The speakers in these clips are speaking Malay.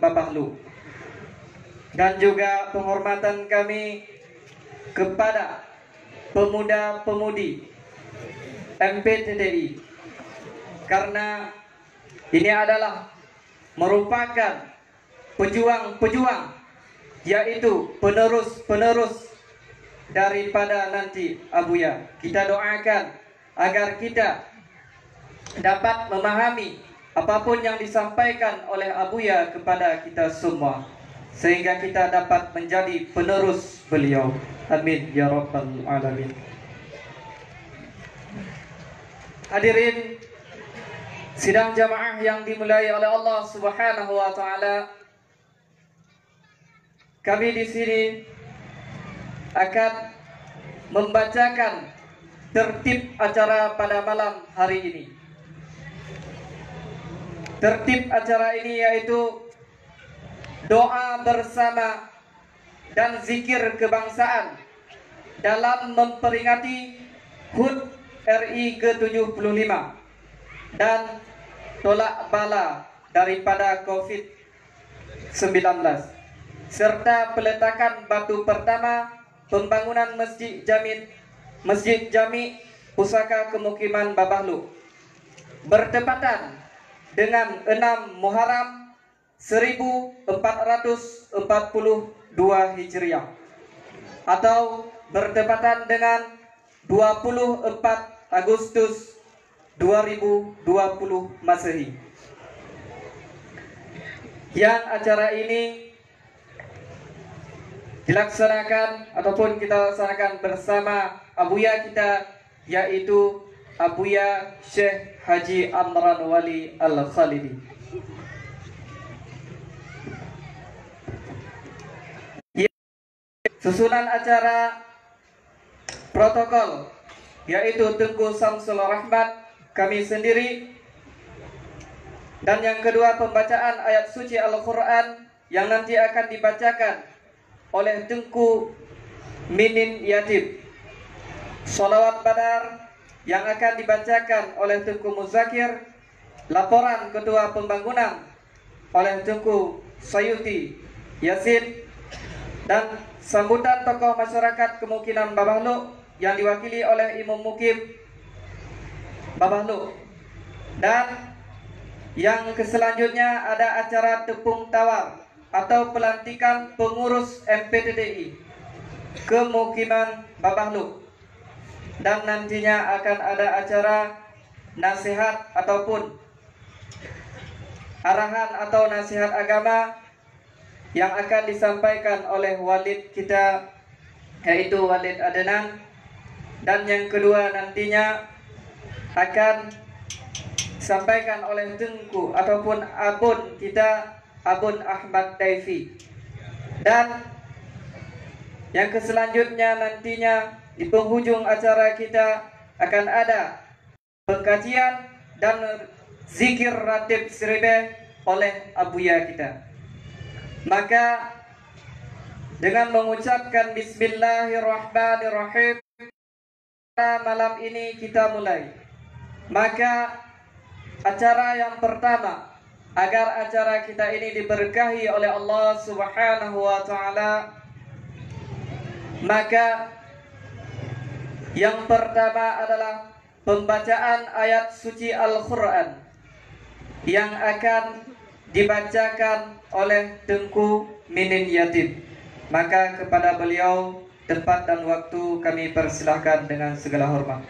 Babahlu, dan juga penghormatan kami kepada pemuda-pemudi MPTDI, karena ini adalah merupakan pejuang-pejuang, yaitu penerus-penerus daripada nanti Abuya. Kita doakan agar kita dapat memahami apapun yang disampaikan oleh Abuya kepada kita semua, sehingga kita dapat menjadi penerus beliau. Amin ya rabbal alamin. Hadirin sidang jamaah yang dimulai oleh Allah Subhanahu wa taala, kami di sini akan membacakan tertib acara pada malam hari ini. Tertib acara ini yaitu doa bersama dan zikir kebangsaan dalam memperingati HUT RI ke-75 dan tolak bala daripada COVID-19, serta peletakan batu pertama pembangunan Masjid Jami Pusaka Kemukiman Babahlu bertepatan dengan 6 Muharram 1442 Hijriah atau bertepatan dengan 24 Agustus 2020 Masehi, yang acara ini dilaksanakan ataupun kita laksanakan bersama Abuya kita, yaitu Abuya Syekh Haji Amran Wali Al-Khalidi. Susunan acara protokol yaitu Tengku Samsul Rahmat, kami sendiri, dan yang kedua pembacaan ayat suci Al-Quran yang nanti akan dibacakan oleh Tengku Minin Yatib, Sholawat Badar yang akan dibacakan oleh Tengku Muzakir, laporan ketua pembangunan oleh Tengku Sayuti Yasin, dan sambutan tokoh masyarakat Kemukiman Babahlu yang diwakili oleh Imam Mukim Babahlu. Dan yang selanjutnya ada acara tepung tawar atau pelantikan pengurus MPTDI Kemukiman Babahlu, dan nantinya akan ada acara nasihat ataupun arahan atau nasihat agama yang akan disampaikan oleh walid kita, yaitu Walid Adnan, dan yang kedua nantinya akan disampaikan oleh Tengku ataupun abun kita, Abun Ahmad Daifi. Dan yang selanjutnya nantinya di penghujung acara kita akan ada pengkajian dan zikir ratib siribeh oleh Abuya kita. Maka dengan mengucapkan Bismillahirrahmanirrahim, malam ini kita mulai. Maka acara yang pertama, agar acara kita ini diberkahi oleh Allah Subhanahu wa taala, maka yang pertama adalah pembacaan ayat suci Al-Quran yang akan dibacakan oleh Tengku Minin Yatib. Maka kepada beliau tempat dan waktu kami persilahkan dengan segala hormat.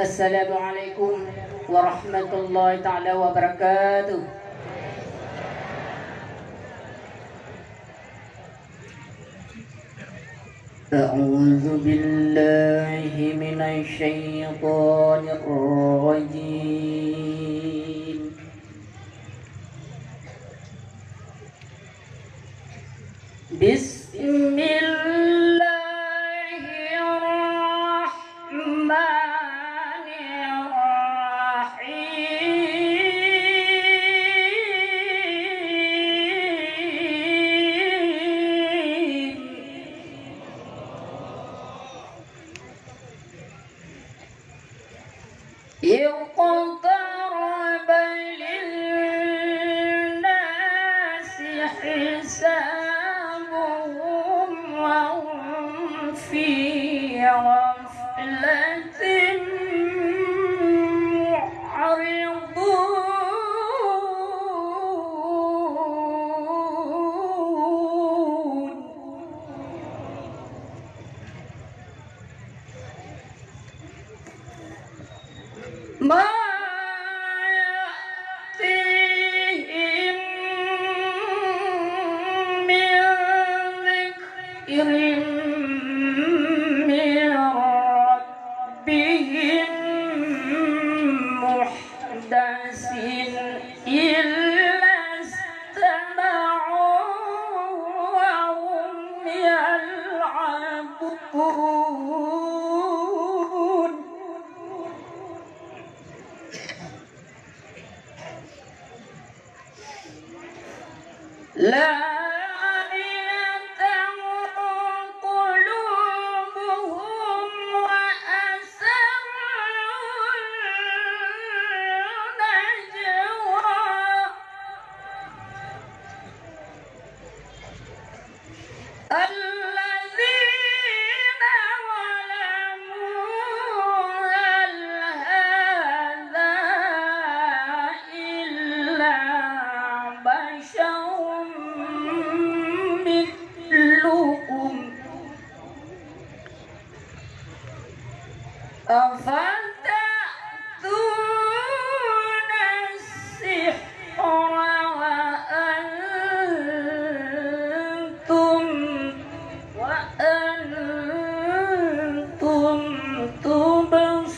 Assalamualaikum warahmatullahi ta'ala wabarakatuh. A'udzu billahi minasy syaithanir rajim. اقترب للناس حسابهم وهم في غفلة معرضون ما يأتيهم من ذكر من ربهم محدث إلا استمعوا وهم يلعبون لاهية قلوبهم وأسروا النجوى الذين ظلموا هل هذا إلا بشر مثلكم أفتأتون السحر وأنتم تبصرون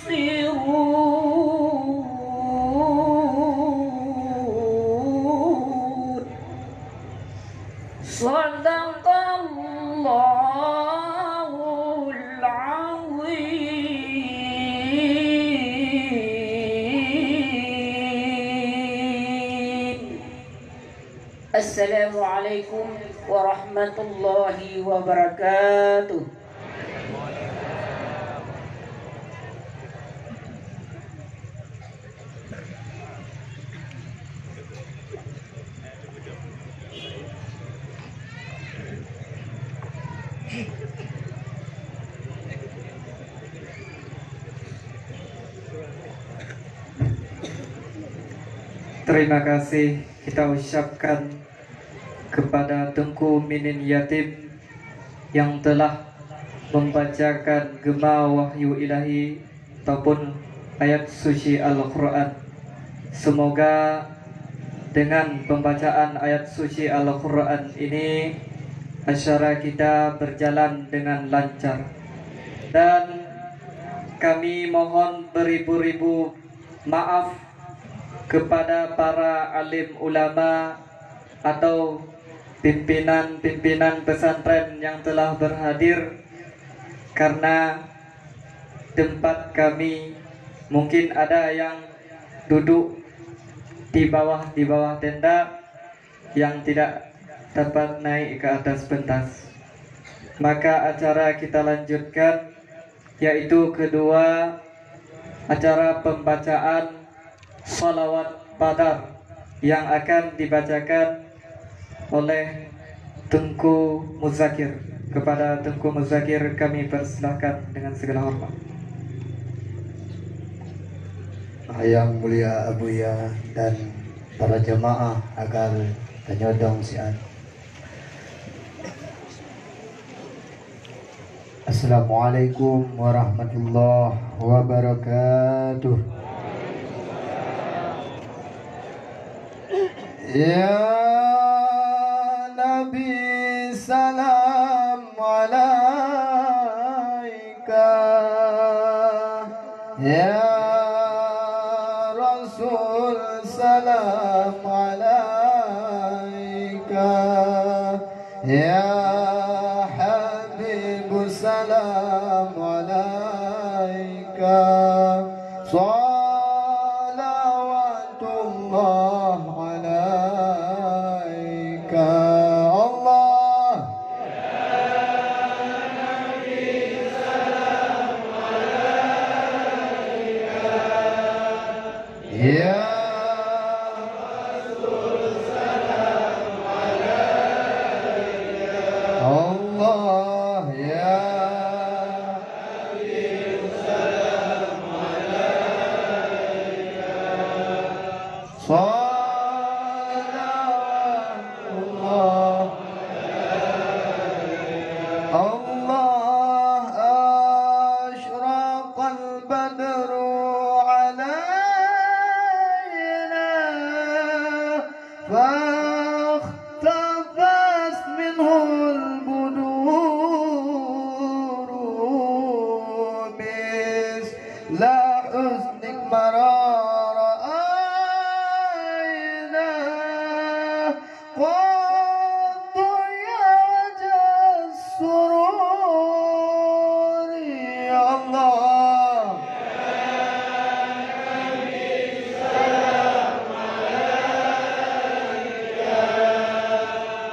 صدق الله العظيم. Assalamualaikum warahmatullahi wabarakatuh. Terima kasih kita ucapkan kepada Tengku Minin Yatim yang telah membacakan gema wahyu ilahi ataupun ayat suci Al-Quran. Semoga dengan pembacaan ayat suci Al-Quran ini acara kita berjalan dengan lancar, dan kami mohon beribu-ribu maaf kepada para alim ulama atau pimpinan-pimpinan pesantren yang telah berhadir, karena tempat kami mungkin ada yang duduk di bawah tenda yang tidak dapat naik ke atas pentas. Maka acara kita lanjutkan, yaitu kedua acara pembacaan salawat Badar yang akan dibacakan oleh Tengku Muzakir. Kepada Tengku Muzakir kami persilahkan dengan segala hormat. Yang mulia Abuya dan para jemaah agar penyodong sian. Assalamualaikum warahmatullahi wabarakatuh. Ya Nabi salam alaika, ya Rasul salam alaika, ya Habib salam alaika, salawatullah alaika. Allah ya Allah ya salawatullah Allah asyraqal badru alaina فاختفت منه البدور مثل حسنك مرار عينا قد يا وجه السرور يا الله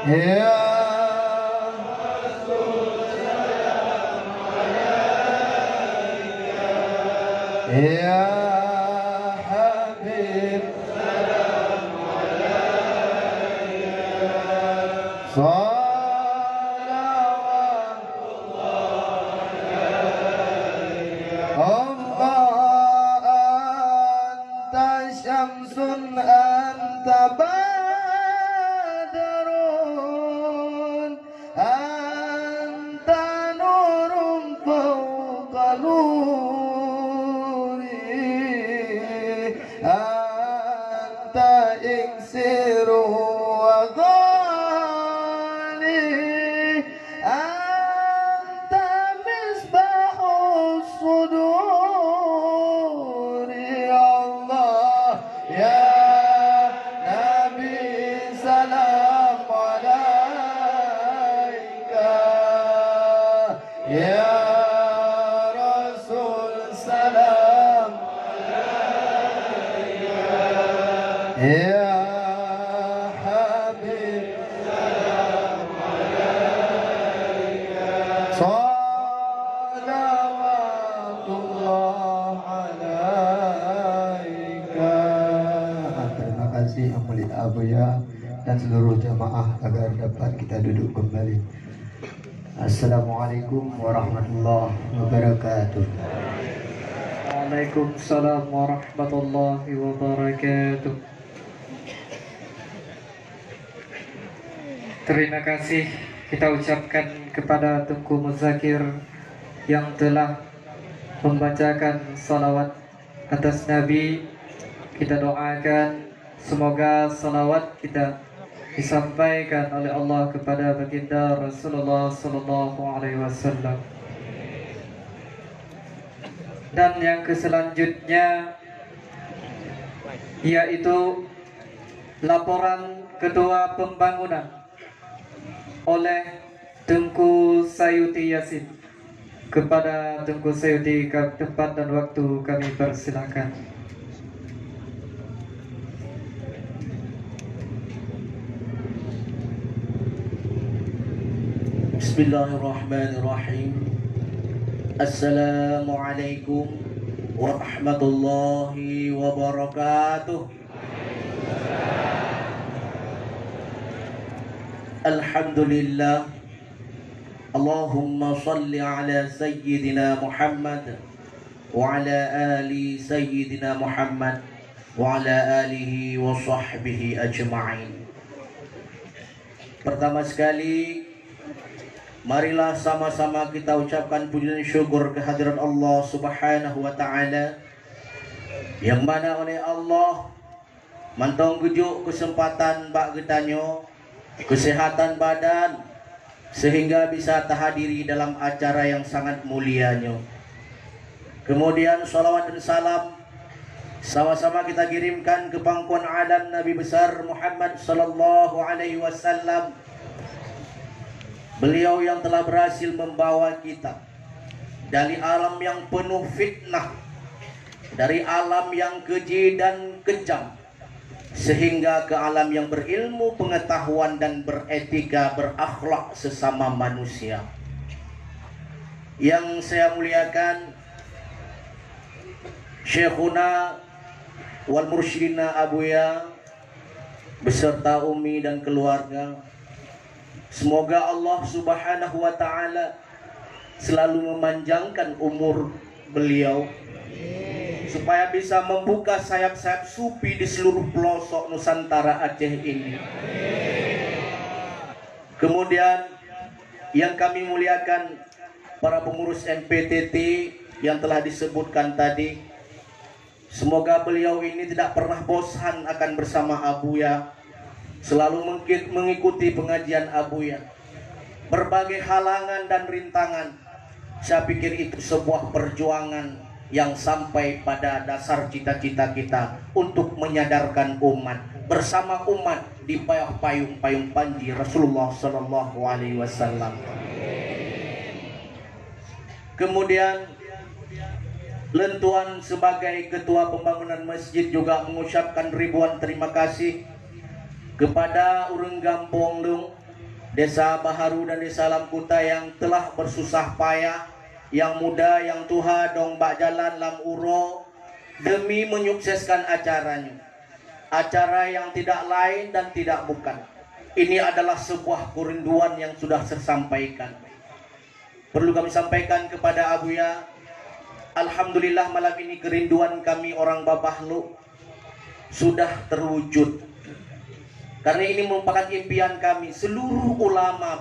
يا يا حبيب صلوات الله أنت شمس أنت بدر أنت نور فوق نوري أنت إكسير وغالي أنت مصباح الصدور يا الله يا نبي سلام عليك يا رسول سلام يا حبيب salawatullah alaika. Terima kasih Yang Mulia Abuya dan seluruh jamaah agar dapat kita duduk kembali. Assalamualaikum warahmatullahi wabarakatuh. Waalaikumsalam warahmatullahi wabarakatuh. Terima kasih kita ucapkan kepada Tunku Muzakir yang telah membacakan salawat atas Nabi. Kita doakan semoga salawat kita disampaikan oleh Allah kepada baginda Rasulullah sallallahu alaihi wasallam. Dan yang selanjutnya yaitu laporan Ketua Pembangunan oleh Tengku Sayuti Yasin. Kepada Tengku Sayuti, tempat dan waktu kami persilakan. Bismillahirrahmanirrahim. Assalamualaikum warahmatullahi wabarakatuh. Alhamdulillah. Allahumma salli ala Sayyidina Muhammad wa ala ali Sayyidina Muhammad wa ala alihi wa sahbihi ajma'in. Pertama sekali Marilah sama-sama kita ucapkan puji dan syukur kehadiran Allah Subhanahu wa taala, yang mana oleh Allah mantong gujuk kesempatan bak getanyo kesehatan badan sehingga bisa terhadiri dalam acara yang sangat mulianya. Kemudian salawat dan salam sama-sama kita kirimkan ke pangkuan alam Nabi besar Muhammad sallallahu alaihi wasallam. Beliau yang telah berhasil membawa kita dari alam yang penuh fitnah, dari alam yang keji dan kejam, sehingga ke alam yang berilmu, pengetahuan dan beretika, berakhlak sesama manusia. Yang saya muliakan Syekhuna wal Mursyidina Abuya beserta Umi dan keluarga. Semoga Allah Subhanahu wa taala selalu memanjangkan umur beliau supaya bisa membuka sayap-sayap sufi di seluruh pelosok Nusantara Aceh ini. Kemudian yang kami muliakan para pengurus MPTT yang telah disebutkan tadi. Semoga beliau ini tidak pernah bosan akan bersama Abuya, selalu mengikuti pengajian Abuya. Berbagai halangan dan rintangan, saya pikir itu sebuah perjuangan yang sampai pada dasar cita-cita kita untuk menyadarkan umat, bersama umat di payung-payung panji Rasulullah Sallallahu Alaihi Wasallam. Kemudian Lentuan sebagai ketua pembangunan masjid juga mengucapkan ribuan terima kasih kepada urang Gampong Lung, Desa Baharu dan Desa Lamputa yang telah bersusah payah, yang muda, yang tuha, dong bak jalan lam uro demi menyukseskan acaranya. Acara yang tidak lain dan tidak bukan. Ini adalah sebuah kerinduan yang sudah tersampaikan. Perlu kami sampaikan kepada Abuya, alhamdulillah malam ini kerinduan kami orang Babahlu sudah terwujud. Karena ini merupakan impian kami, seluruh ulama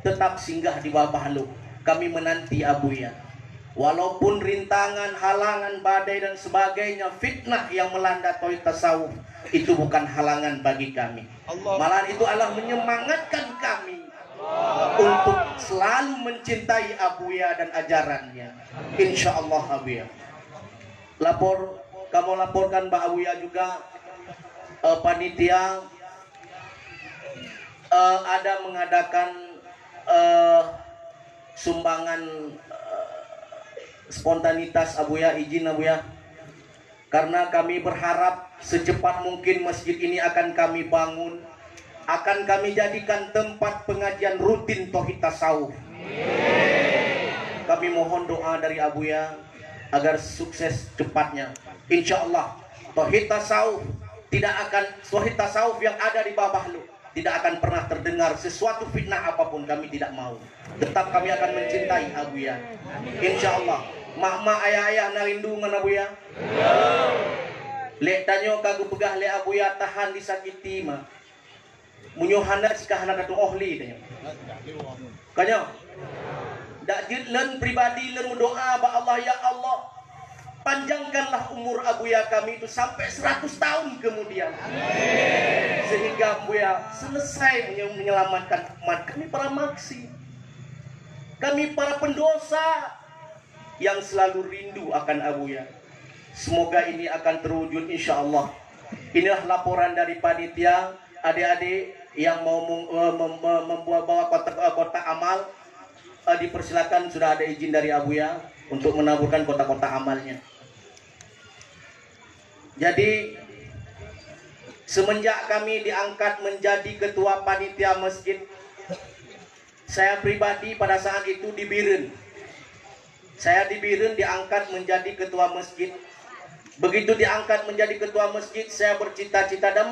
tetap singgah di Babahlu. Kami menanti Abuya. Walaupun rintangan, halangan, badai dan sebagainya, fitnah yang melanda tauhid tasawuf, itu bukan halangan bagi kami. Malahan itu adalah menyemangatkan kami untuk selalu mencintai Abuya dan ajarannya. Insya Allah Abuya. Kamu laporkan Mbak Abuya juga panitia ada mengadakan sumbangan spontanitas Abuya, izin Abuya, karena kami berharap secepat mungkin masjid ini akan kami bangun, akan kami jadikan tempat pengajian rutin tauhid tasawuf. Kami mohon doa dari Abuya agar sukses cepatnya. Insya Allah tauhid tasawuf yang ada di Babahlu tidak akan pernah terdengar sesuatu fitnah apapun. Kami tidak mau. Tetap kami akan mencintai Abuya. Insya Allah. Mak-mak ayah-ayah narindungan Abuya. Lek tanyo kagu pegah le Abuya tahan disakiti mah. Munyuhana sikah hana katu ohli tanya. Kanyo. Dak jidlen pribadi len doa ba Allah, ya Allah, panjangkanlah umur Abuya kami itu sampai 100 tahun kemudian. Sehingga Abuya selesai menyelamatkan umat kami para maksi. Kami para pendosa yang selalu rindu akan Abuya. Semoga ini akan terwujud insya Allah. Inilah laporan dari panitia. Adik-adik yang mau membuat bawa kotak amal, dipersilakan, sudah ada izin dari Abuya untuk menaburkan kotak-kotak amalnya. Jadi semenjak kami diangkat menjadi ketua panitia masjid, saya pribadi pada saat itu di Biren. Saya di Biren diangkat menjadi ketua masjid. Begitu diangkat menjadi ketua masjid, saya bercita-cita dan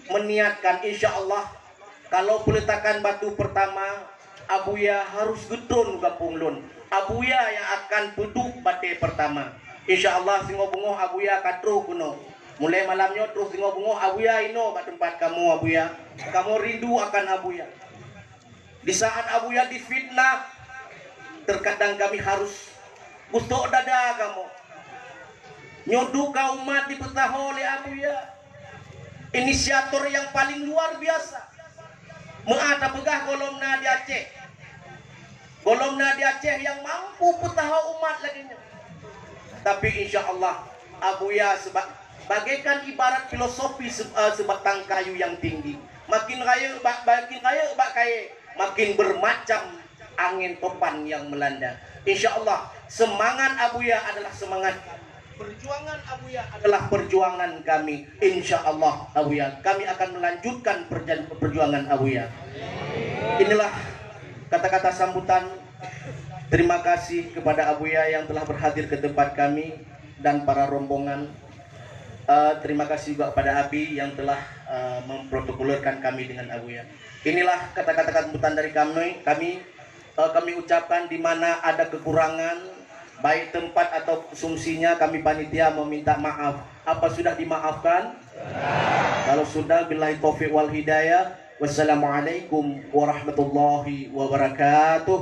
meniatkan insya Allah kalau peletakan batu pertama Abuya harus gedron Kampung Lun. Abuya yang akan duduk bate pertama. Insya Allah singo bungo Abuya katru kuno. Mulai malamnya terus singo bungo Abuya ino bat tempat kamu Abuya. Kamu rindu akan Abuya. Di saat Abuya difitnah, terkadang kami harus busuk dada kamu. Nyoduka umat dipetaho oleh Abuya. Inisiator yang paling luar biasa. Meata pegah golomna di Aceh. Golomna di Aceh yang mampu petaho umat lagi. Tapi insya Allah Abuya bagaikan ibarat filosofi sebatang kayu yang tinggi. Makin kaya makin bermacam angin topan yang melanda. Insya Allah semangat Abuya adalah semangat, perjuangan Abuya adalah perjuangan kami. Insya Allah Abuya, kami akan melanjutkan perjuangan Abuya. Inilah kata-kata sambutan. Terima kasih kepada Abuya yang telah berhadir ke tempat kami dan para rombongan. Terima kasih juga kepada Abi yang telah memprotokolerkan kami dengan Abuya. Inilah kata-kata sambutan dari kami. Kami ucapkan di mana ada kekurangan baik tempat atau sumsinya, kami panitia meminta maaf. Apa sudah dimaafkan? Kalau sudah, billahi taufiq wal hidayah. Wassalamualaikum warahmatullahi wabarakatuh.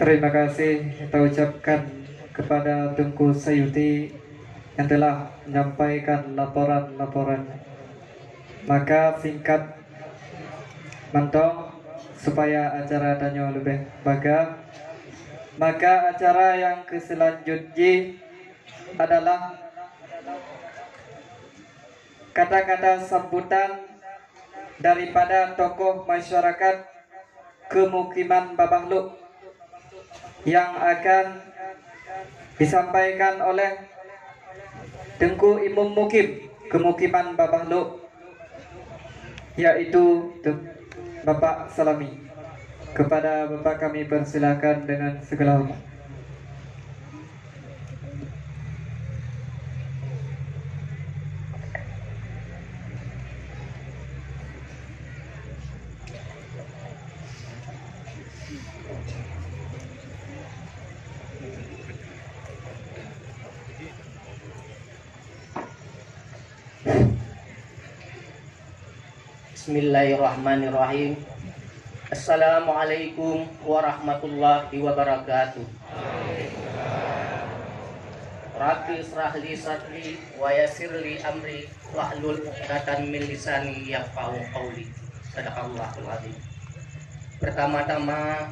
Terima kasih kita ucapkan kepada Tengku Sayuti yang telah menyampaikan laporan-laporan. Maka singkat mentong supaya acara tanya lebih baga. Maka acara yang selanjutnya adalah kata-kata sambutan daripada tokoh masyarakat Kemukiman Babahluk yang akan disampaikan oleh Tengku Imam Mukim Kemukiman Babahluk, yaitu Bapak Salami. Kepada Bapak kami persilakan dengan segala hormat. Bismillahirrahmanirrahim. Assalamualaikum warahmatullahi wabarakatuh. Rabbi israh li sadri wa yassir li amri wahlul 'uqdatam min lisani yafqahu qawli. Shadaqallahul azim. Pertama-tama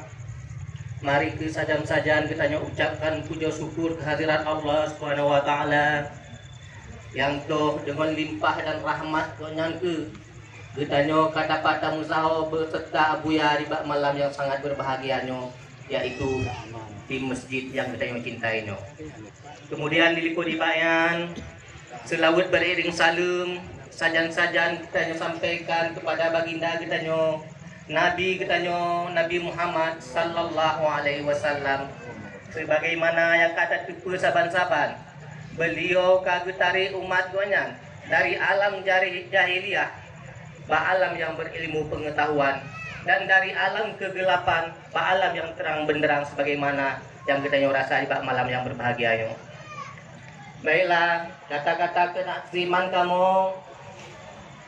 mari sajan-sajan kita ucapkan puja syukur kehadirat Allah Subhanahu wa taala yang toh dengan limpah dan rahmat nyangke kita kata-kata musaho beserta Abuya di malam yang sangat berbahagianya, yaitu di masjid yang kita cintai. Kemudian diliputi bayan selawat beriring salam, sajan-sajan kita sampaikan kepada baginda kita Nabi kita Nabi Muhammad sallallahu alaihi wasallam, sebagaimana yang kata tupu saban-saban beliau kagutari umat gonya dari alam jahiliyah alam yang berilmu pengetahuan, dan dari alam kegelapan alam yang terang benderang sebagaimana yang kita rasa di malam yang berbahagia. Baiklah, kata-kata kenaksiman kamu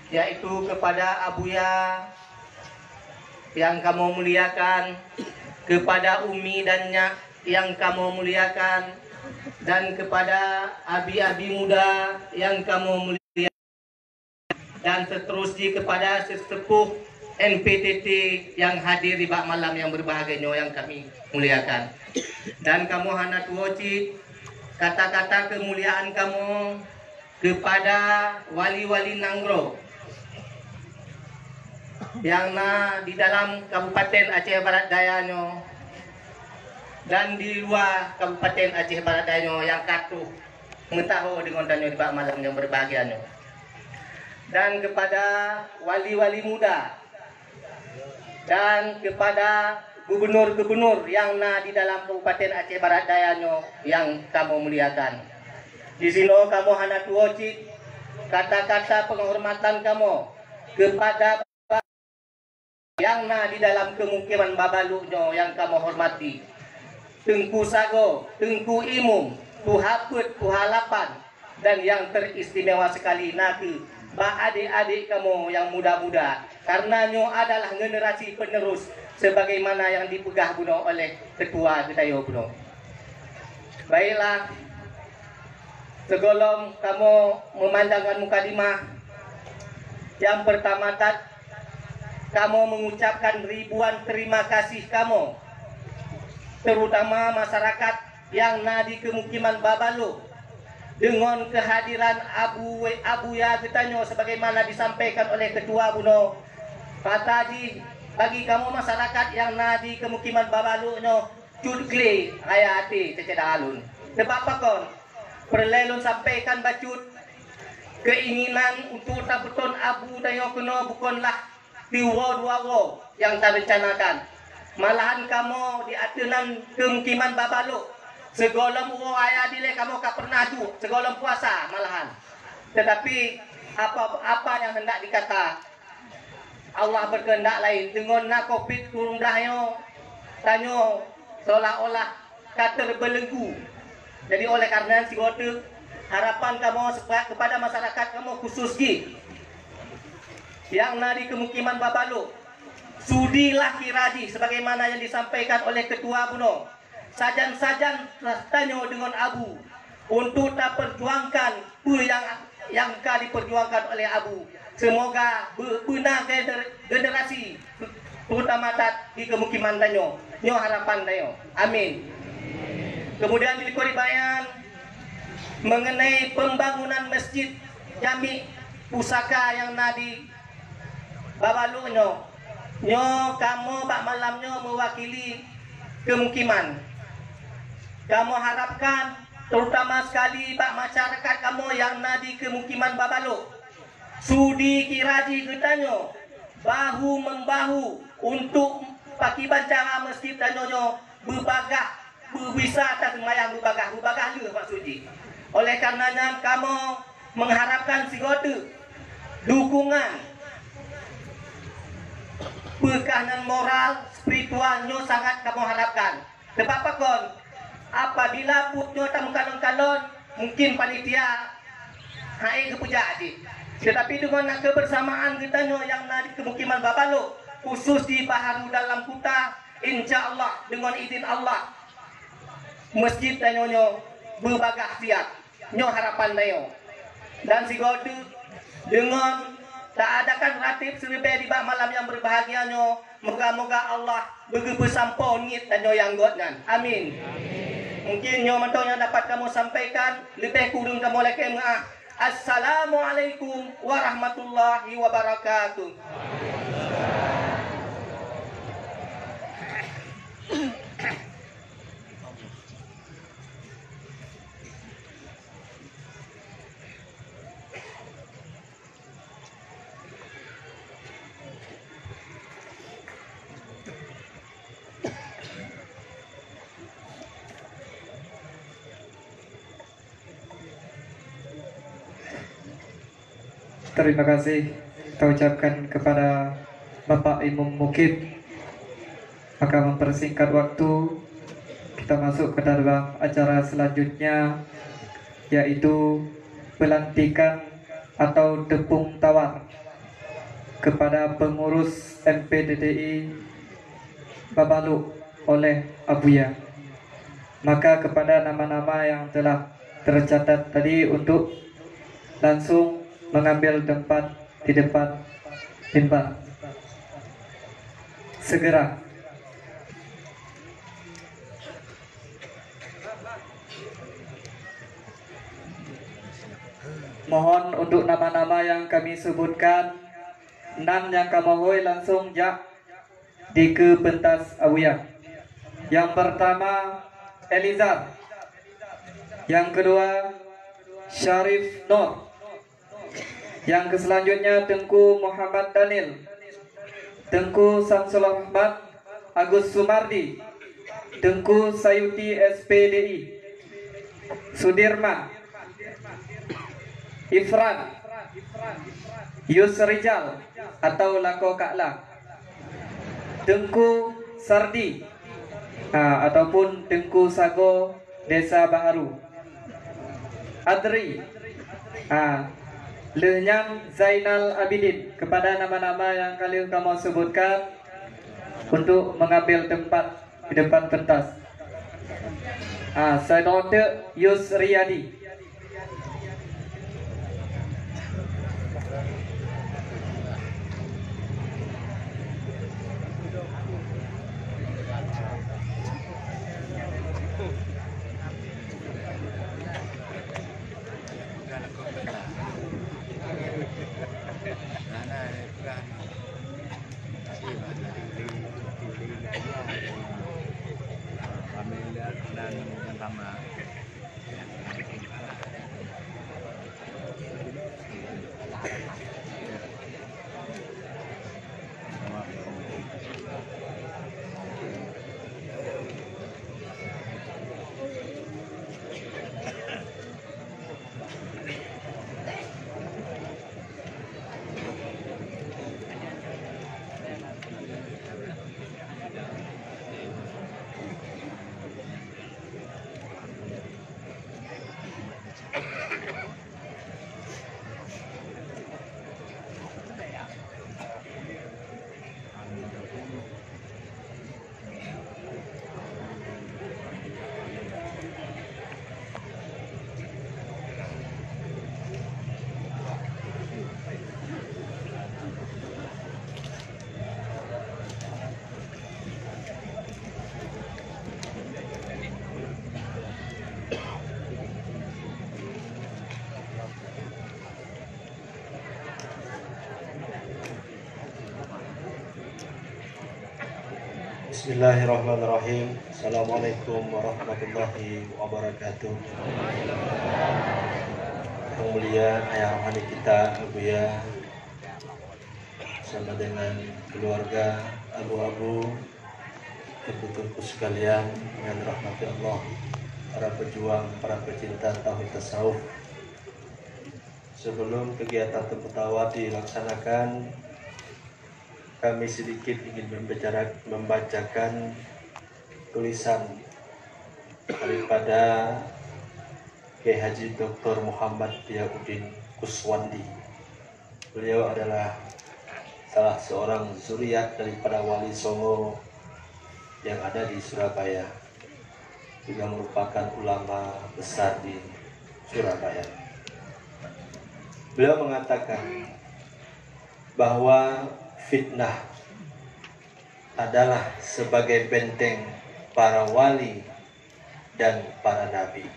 yaitu kepada Abuya yang kamu muliakan, kepada Umi dan Nyak yang kamu muliakan, dan kepada abi-abi muda yang kamu muliakan, dan seterusnya kepada sesepuh NPTT yang hadir di malam yang berbahagia yang kami muliakan. Dan kamu hana tuoci kata-kata kemuliaan kamu kepada wali-wali Nanggro yang di dalam Kabupaten Aceh Barat Daya dan di luar Kabupaten Aceh Barat Daya yang katuh mengetahui dengan di malam yang berbahagia. Dan kepada wali-wali muda dan kepada gubernur-gubernur yang di dalam Kabupaten Aceh Barat Daya yang kamu muliakan. Di sini kamu hana tuoci kata-kata penghormatan kamu kepada yang di dalam Kemukiman Babahluk yang kamu hormati. Tengku Sago, Tengku Imum, Tuhaput, tuhalapan, dan yang teristimewa sekali naku adik-adik kamu yang muda-muda, karena nyo adalah generasi penerus sebagaimana yang dipegah buno oleh ketua kita yo buno. Baiklah, sebelum kamu memandangkan mukadimah, yang pertama kamu mengucapkan ribuan terima kasih kamu, terutama masyarakat yang nadi kemukiman Babalo, dengan kehadiran Abuya Getanyo sebagaimana disampaikan oleh ketua buno. Tadi bagi kamu masyarakat yang nadi kemukiman Babalo nyo cudkli ayati ceceda alun. Sebab apa kon? Perlelun sampaikan bacut keinginan untuk tabuton Abu Dayo kuno bukanlah diwo-duwo yang terencanakan. Malahan kamu di atenan kemukiman Babalo. Segolong uwo ayah dile kamu tak pernah tu segolong puasa malahan. Tetapi apa yang hendak dikata Allah berkehendak lain dengan nak covid turun dahyo tanyo seolah-olah kata belenggu. Jadi oleh karena si gote harapan kamu kepada masyarakat kamu khusus yang nadi kemukiman Babalo, sudilah kiraji sebagaimana yang disampaikan oleh ketua buno. Sajan-sajan tanyo dengan Abu untuk tak perjuangkan yang diperjuangkan oleh Abu. Semoga benar generasi terutama di kemukiman tanyo. Nyo harapan tanyo. Amin. Kemudian dikori bayan mengenai pembangunan masjid jami pusaka yang nadi Babalo nyo kamu bak malamnya mewakili kemukiman. Kamu harapkan terutama sekali bak masyarakat kamu yang nadi kemukiman Babalo sudi kiraji getanyo bahu membahu untuk pakiban cara masjid tanyo berbagah berwisata semayang berbagah le Pak Suji. Oleh karenanya kamu mengharapkan sigote dukungan perkanan moral spiritualnya sangat kamu harapkan. Sebab apa kon? Apabila putnya tamu kalon-kalon mungkin panitia hai kepuja adik. Tetapi dengan kebersamaan kita yang nadi kemukiman Babalo khusus di Baharu dalam Kuta, insya Allah dengan izin Allah masjid tanyo berbagah siap nyo harapan tayo. Dan si godu dengan tak adakan ratib selebih di bak malam yang berbahagia nyo, moga-moga Allah begitu sampongit tanyo yang godnan. Amin. Mungkin nyo mentong yang dapat kamu sampaikan lebih kurang kamu lagi ngah. Assalamualaikum warahmatullahi wabarakatuh. Terima kasih kita ucapkan kepada Bapak Imam Mukib. Maka mempersingkat waktu, kita masuk ke dalam acara selanjutnya, yaitu pelantikan atau tepung tawar kepada pengurus MPDDI Babalo oleh Abuya. Maka kepada nama-nama yang telah tercatat tadi untuk langsung mengambil tempat di depan mimbar. Segera. Mohon untuk nama-nama yang kami sebutkan, nan yang kamu hoi langsung jak di ke pentas Abuya. Yang pertama Elizar, yang kedua Syarif Nur, yang selanjutnya Tengku Muhammad Daniel, Tengku Samsul Ahmad Agus Sumardi, Tengku Sayuti SPDI, Sudirman, Ifran, Yusrijal atau Lako Kakla, Tengku Sardi ataupun Tengku Sago Desa Baharu, Adri. Lenyang Zainal Abidin, kepada nama-nama yang kalian kamu sebutkan untuk mengambil tempat di depan pentas. Saudara Yusriyadi. Bismillahirrahmanirrahim. Assalamualaikum warahmatullahi wabarakatuh. Yang mulia ayah rohani kita Abuya bersama dengan keluarga abu-abu, ibu-ibu sekalian yang dirahmati Allah, para pejuang, para pecinta tauhid tasawuf. Sebelum kegiatan temputawa dilaksanakan, kami sedikit ingin membacakan tulisan daripada Kiai Haji Dr. Muhammad Diyaudin Kuswandi. Beliau adalah salah seorang zuriat daripada Wali Songo yang ada di Surabaya, juga merupakan ulama besar di Surabaya. Beliau mengatakan bahwa fitnah adalah sebagai benteng para wali dan para nabi.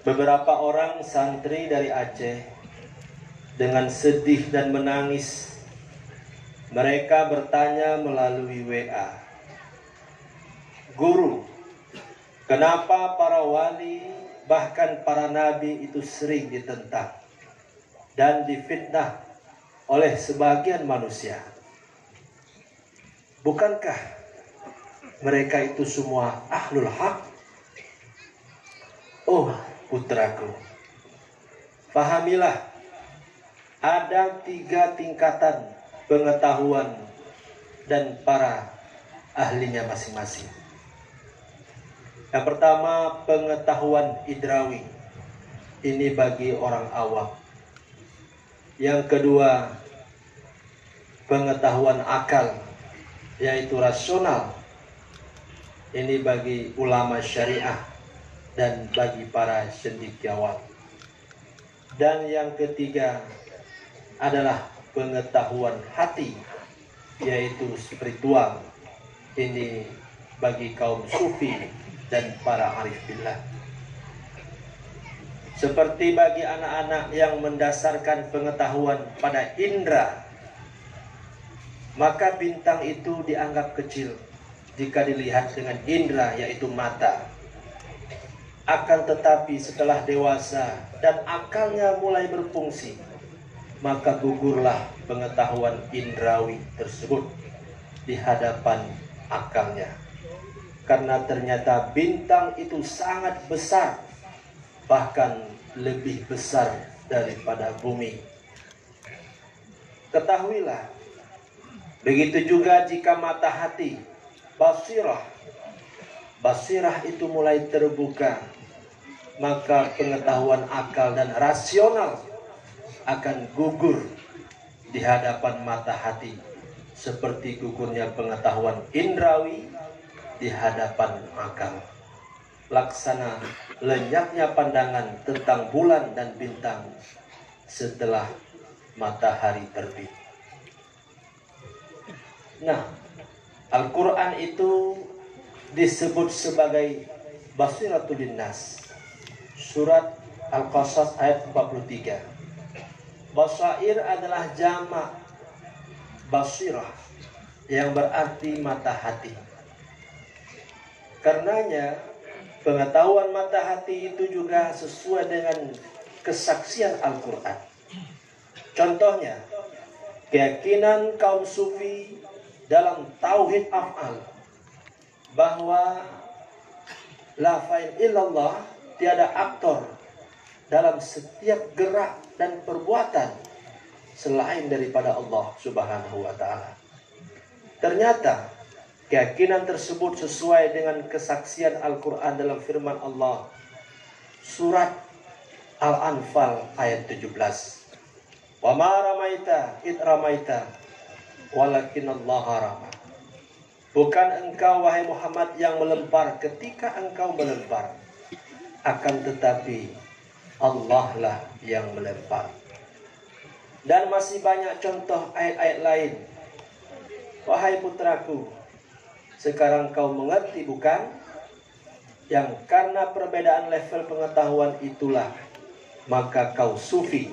Beberapa orang santri dari Aceh dengan sedih dan menangis, mereka bertanya melalui WA, "Guru, kenapa para wali bahkan para nabi itu sering ditentang dan difitnah oleh sebagian manusia? Bukankah mereka itu semua ahlul haq?" Oh putraku, fahamilah, ada 3 tingkatan pengetahuan dan para ahlinya masing-masing. Yang pertama, pengetahuan idrawi, ini bagi orang awam. Yang kedua, pengetahuan akal, yaitu rasional, ini bagi ulama syariah dan bagi para cendekiawan. Dan yang ketiga adalah pengetahuan hati, yaitu spiritual, ini bagi kaum sufi dan para arif billah. Seperti bagi anak-anak yang mendasarkan pengetahuan pada indera, maka bintang itu dianggap kecil jika dilihat dengan indera, yaitu mata. Akan tetapi setelah dewasa dan akalnya mulai berfungsi, maka gugurlah pengetahuan indrawi tersebut di hadapan akalnya. Karena ternyata bintang itu sangat besar, bahkan lebih besar daripada bumi. Ketahuilah, begitu juga jika mata hati, basirah itu mulai terbuka, maka pengetahuan akal dan rasional akan gugur di hadapan mata hati, seperti gugurnya pengetahuan indrawi di hadapan akal. Laksana lenyapnya pandangan tentang bulan dan bintang setelah matahari terbit. Nah, Al-Quran itu disebut sebagai Basiratul Linnas. Surat Al-Qasas ayat 43. Basair adalah jamak basirah yang berarti mata hati. Karenanya pengetahuan mata hati itu juga sesuai dengan kesaksian Al-Quran. Contohnya, keyakinan kaum sufi dalam tauhid af'al, bahwa la fa'il illallah, tiada aktor dalam setiap gerak dan perbuatan selain daripada Allah Subhanahu wa ta'ala. Ternyata keyakinan tersebut sesuai dengan kesaksian Al-Quran dalam firman Allah surat Al-Anfal ayat 17. Wa ma ramaita id ramaita walakinallaha rama. Bukan engkau wahai Muhammad yang melempar ketika engkau melempar, akan tetapi Allah lah yang melempar. Dan masih banyak contoh ayat-ayat lain. Wahai putraku, sekarang kau mengerti bukan? Yang karena perbedaan level pengetahuan itulah maka kau sufi.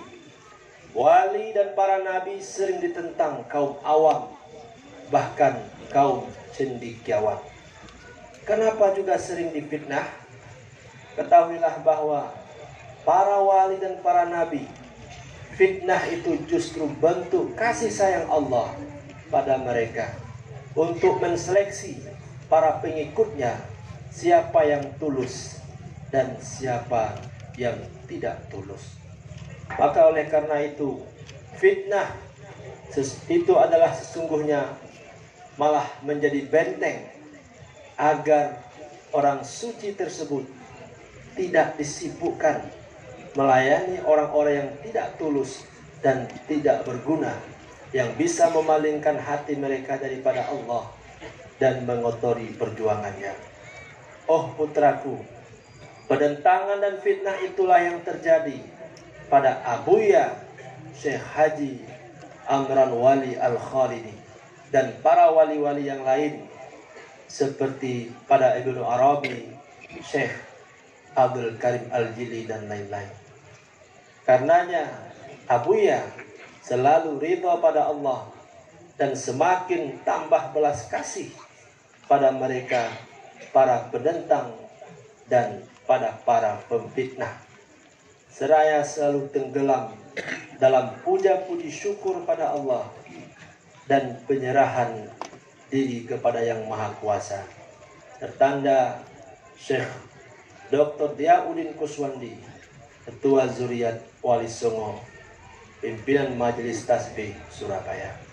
Wali dan para nabi sering ditentang kaum awam, bahkan kaum cendekiawan. Kenapa juga sering difitnah? Ketahuilah bahwa para wali dan para nabi, fitnah itu justru bentuk kasih sayang Allah pada mereka untuk menseleksi para pengikutnya, siapa yang tulus dan siapa yang tidak tulus. Maka oleh karena itu, fitnah itu adalah sesungguhnya malah menjadi benteng agar orang suci tersebut tidak disibukkan melayani orang-orang yang tidak tulus dan tidak berguna, yang bisa memalingkan hati mereka daripada Allah dan mengotori perjuangannya. Oh putraku, penentangan dan fitnah itulah yang terjadi pada Abuya Syekh Haji Amran Wali Al-Khalidi dan para wali-wali yang lain, seperti pada Ibnu Arabi, Syekh Abdul Karim Al-Jili dan lain-lain. Karenanya Abuya selalu ridha pada Allah dan semakin tambah belas kasih pada mereka, para penentang dan pada para pemfitnah. Seraya selalu tenggelam dalam puja-puji syukur pada Allah dan penyerahan diri kepada Yang Maha Kuasa. Tertanda Syekh Dr. Diauddin Kuswandi, Ketua Zuriat Wali Songo, Pimpinan Majelis Tasbih Surabaya.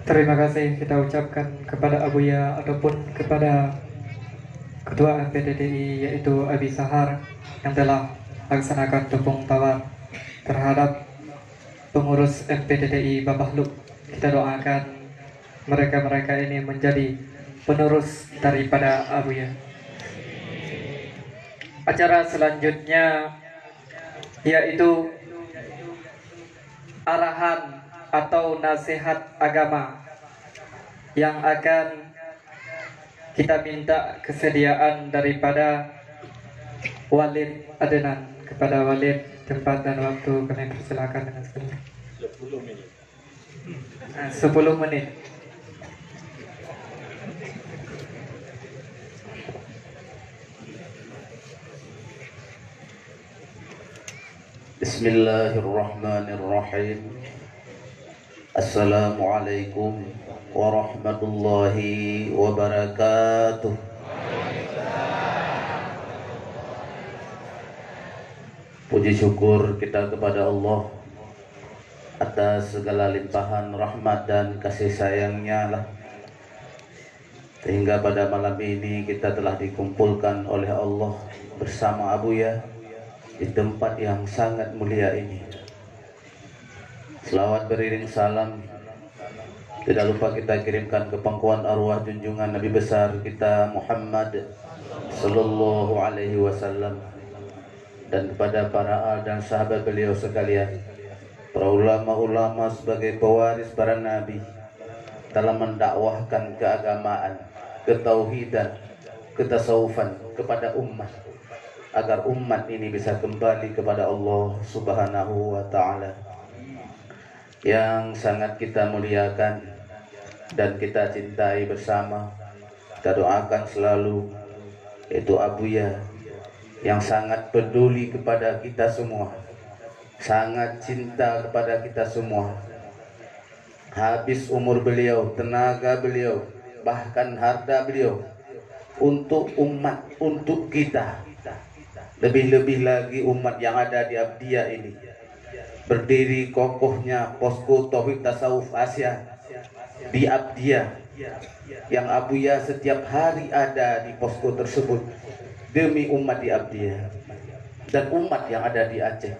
Terima kasih kita ucapkan kepada Abuya ataupun kepada Ketua MPDDI yaitu Abi Sahar yang telah laksanakan tepung tawar terhadap pengurus MPDDI Babahlu. Kita doakan mereka-mereka ini menjadi penerus daripada Abuya. Acara selanjutnya yaitu arahan atau nasihat agama yang akan kita minta kesediaan daripada Walid Adenan. Kepada Walid, tempat dan waktu kami persilakan dengan segera. 10 menit. 10 menit. Bismillahirrahmanirrahim. Assalamualaikum warahmatullahi wabarakatuh. Puji syukur kita kepada Allah atas segala limpahan rahmat dan kasih sayangnya lah, sehingga pada malam ini kita telah dikumpulkan oleh Allah bersama Abuya di tempat yang sangat mulia ini. Selawat beriring salam tidak lupa kita kirimkan ke pangkuan arwah junjungan Nabi besar kita Muhammad sallallahu alaihi wasallam, dan kepada para al dan sahabat beliau sekalian, para ulama-ulama sebagai pewaris para nabi dalam mendakwahkan keagamaan, ketauhidan, ketasawufan kepada umat, agar umat ini bisa kembali kepada Allah Subhanahu wa ta'ala yang sangat kita muliakan dan kita cintai bersama. Kita doakan selalu, yaitu Abuya yang sangat peduli kepada kita semua, sangat cinta kepada kita semua. Habis umur beliau, tenaga beliau, bahkan harta beliau untuk umat, untuk kita. Lebih-lebih lagi umat yang ada di Abdiyah ini. Berdiri kokohnya posko Tauhid Tasawuf Asia di Abdiyah, yang Abuya setiap hari ada di posko tersebut demi umat di Abdiyah dan umat yang ada di Aceh,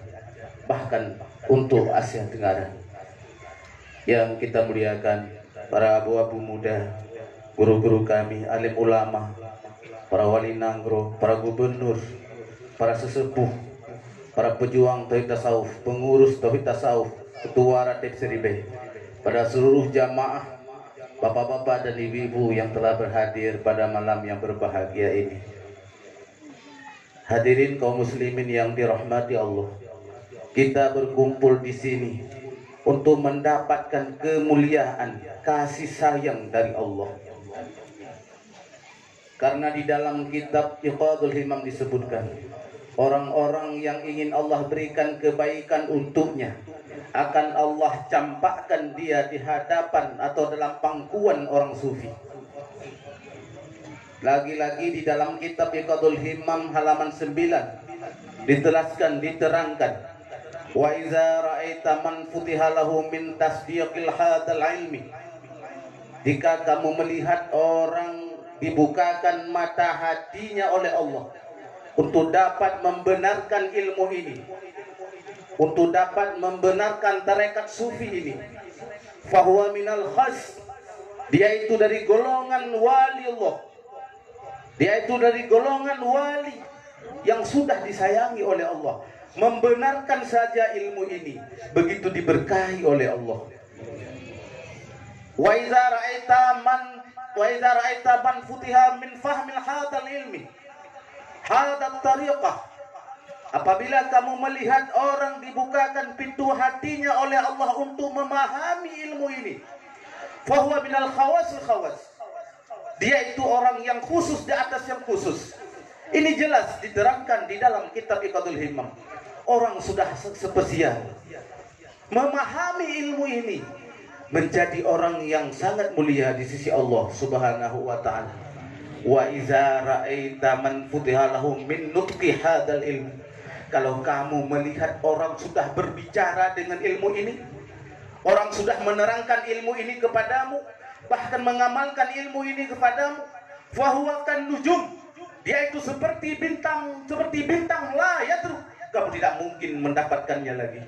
bahkan untuk Asia Tenggara. Yang kita muliakan para abu-abu muda, guru-guru kami, alim ulama, para wali nangro, para gubernur, para sesepuh, para pejuang Tauhid Tasawuf, pengurus Tauhid Tasawuf, ketua Ratib Seribe, pada seluruh jamaah, bapak-bapak dan ibu-ibu yang telah berhadir pada malam yang berbahagia ini. Hadirin kaum muslimin yang dirahmati Allah, kita berkumpul di sini untuk mendapatkan kemuliaan, kasih sayang dari Allah. Karena di dalam kitab Iqadul Himam disebutkan, orang-orang yang ingin Allah berikan kebaikan untuknya, akan Allah campakkan dia di hadapan atau dalam pangkuan orang sufi. Lagi-lagi di dalam kitab Iqadul Himam halaman 9 ditelaskan, diterangkan, wa iza ra'aita man futiha lahu min tasdiqil hadal ilmi, jika kamu melihat orang dibukakan mata hatinya oleh Allah untuk dapat membenarkan ilmu ini, untuk dapat membenarkan tarekat sufi ini, fahuwa minal khas, dia itu dari golongan wali Allah, dia itu dari golongan wali yang sudah disayangi oleh Allah. Membenarkan saja ilmu ini, begitu diberkahi oleh Allah. Wa idza ra'aita man futiha min fahmil hadal ilmi hadat tariqah, apabila kamu melihat orang dibukakan pintu hatinya oleh Allah untuk memahami ilmu ini, fahuwa minal khawasil khawas, dia itu orang yang khusus di atas yang khusus. Ini jelas diterangkan di dalam kitab Iqadul Himam. Orang sudah spesial memahami ilmu ini, menjadi orang yang sangat mulia di sisi Allah Subhanahu wa ta'ala. Wa iza ra'aita man futiha lahu min nutqi hadal ilm, kalau kamu melihat orang sudah berbicara dengan ilmu ini, Orang sudah menerangkan ilmu ini kepadamu, bahkan mengamalkan ilmu ini kepadamu. Fahuwa kan nujum, dia itu seperti bintang la yadru, kamu tidak mungkin mendapatkannya lagi.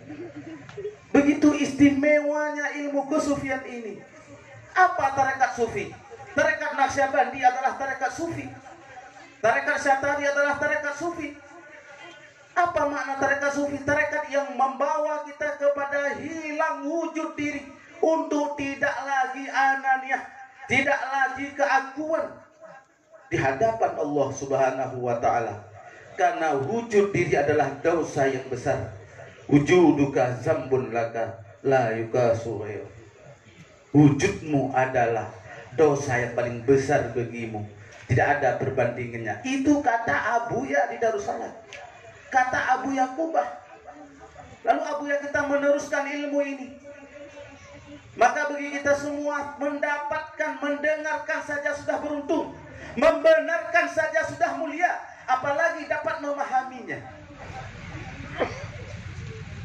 Begitu istimewanya ilmu kesufian ini. Apa tarekat sufi? Tarekat Naqsyabandi adalah tarekat sufi. Tarekat Syatari adalah tarekat sufi. Apa makna tarekat sufi? Tarekat yang membawa kita kepada hilang wujud diri, untuk tidak lagi ananiah, tidak lagi keakuan di hadapan Allah Subhanahu wa taala. Karena wujud diri adalah dosa yang besar. Wujuduka zambun laka la yukasu ghairu. Wujudmu adalah dosa yang paling besar bagimu, tidak ada perbandingannya. Itu kata Abuya di Darussalam, kata Abu Yakubah. Lalu Abuya kita meneruskan ilmu ini. Maka bagi kita semua, mendapatkan, mendengarkan saja sudah beruntung, membenarkan saja sudah mulia, apalagi dapat memahaminya.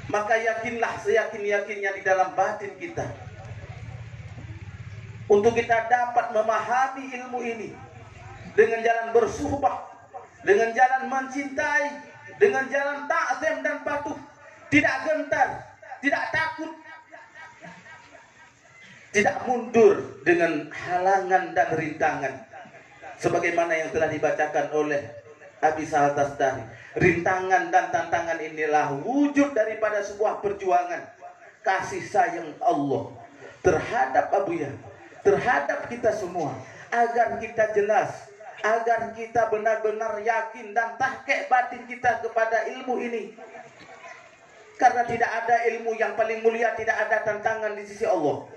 Maka yakinlah seyakin-yakinnya di dalam batin kita, untuk kita dapat memahami ilmu ini dengan jalan bersuhbah, dengan jalan mencintai, dengan jalan ta'zim dan patuh, tidak gentar, tidak takut, tidak mundur dengan halangan dan rintangan. Sebagaimana yang telah dibacakan oleh Abi Sahal Tastari, rintangan dan tantangan inilah wujud daripada sebuah perjuangan kasih sayang Allah terhadap Abuya, terhadap kita semua, agar kita jelas, agar kita benar-benar yakin dan tahqiq batin kita kepada ilmu ini. Karena tidak ada ilmu yang paling mulia, tidak ada tantangan di sisi Allah.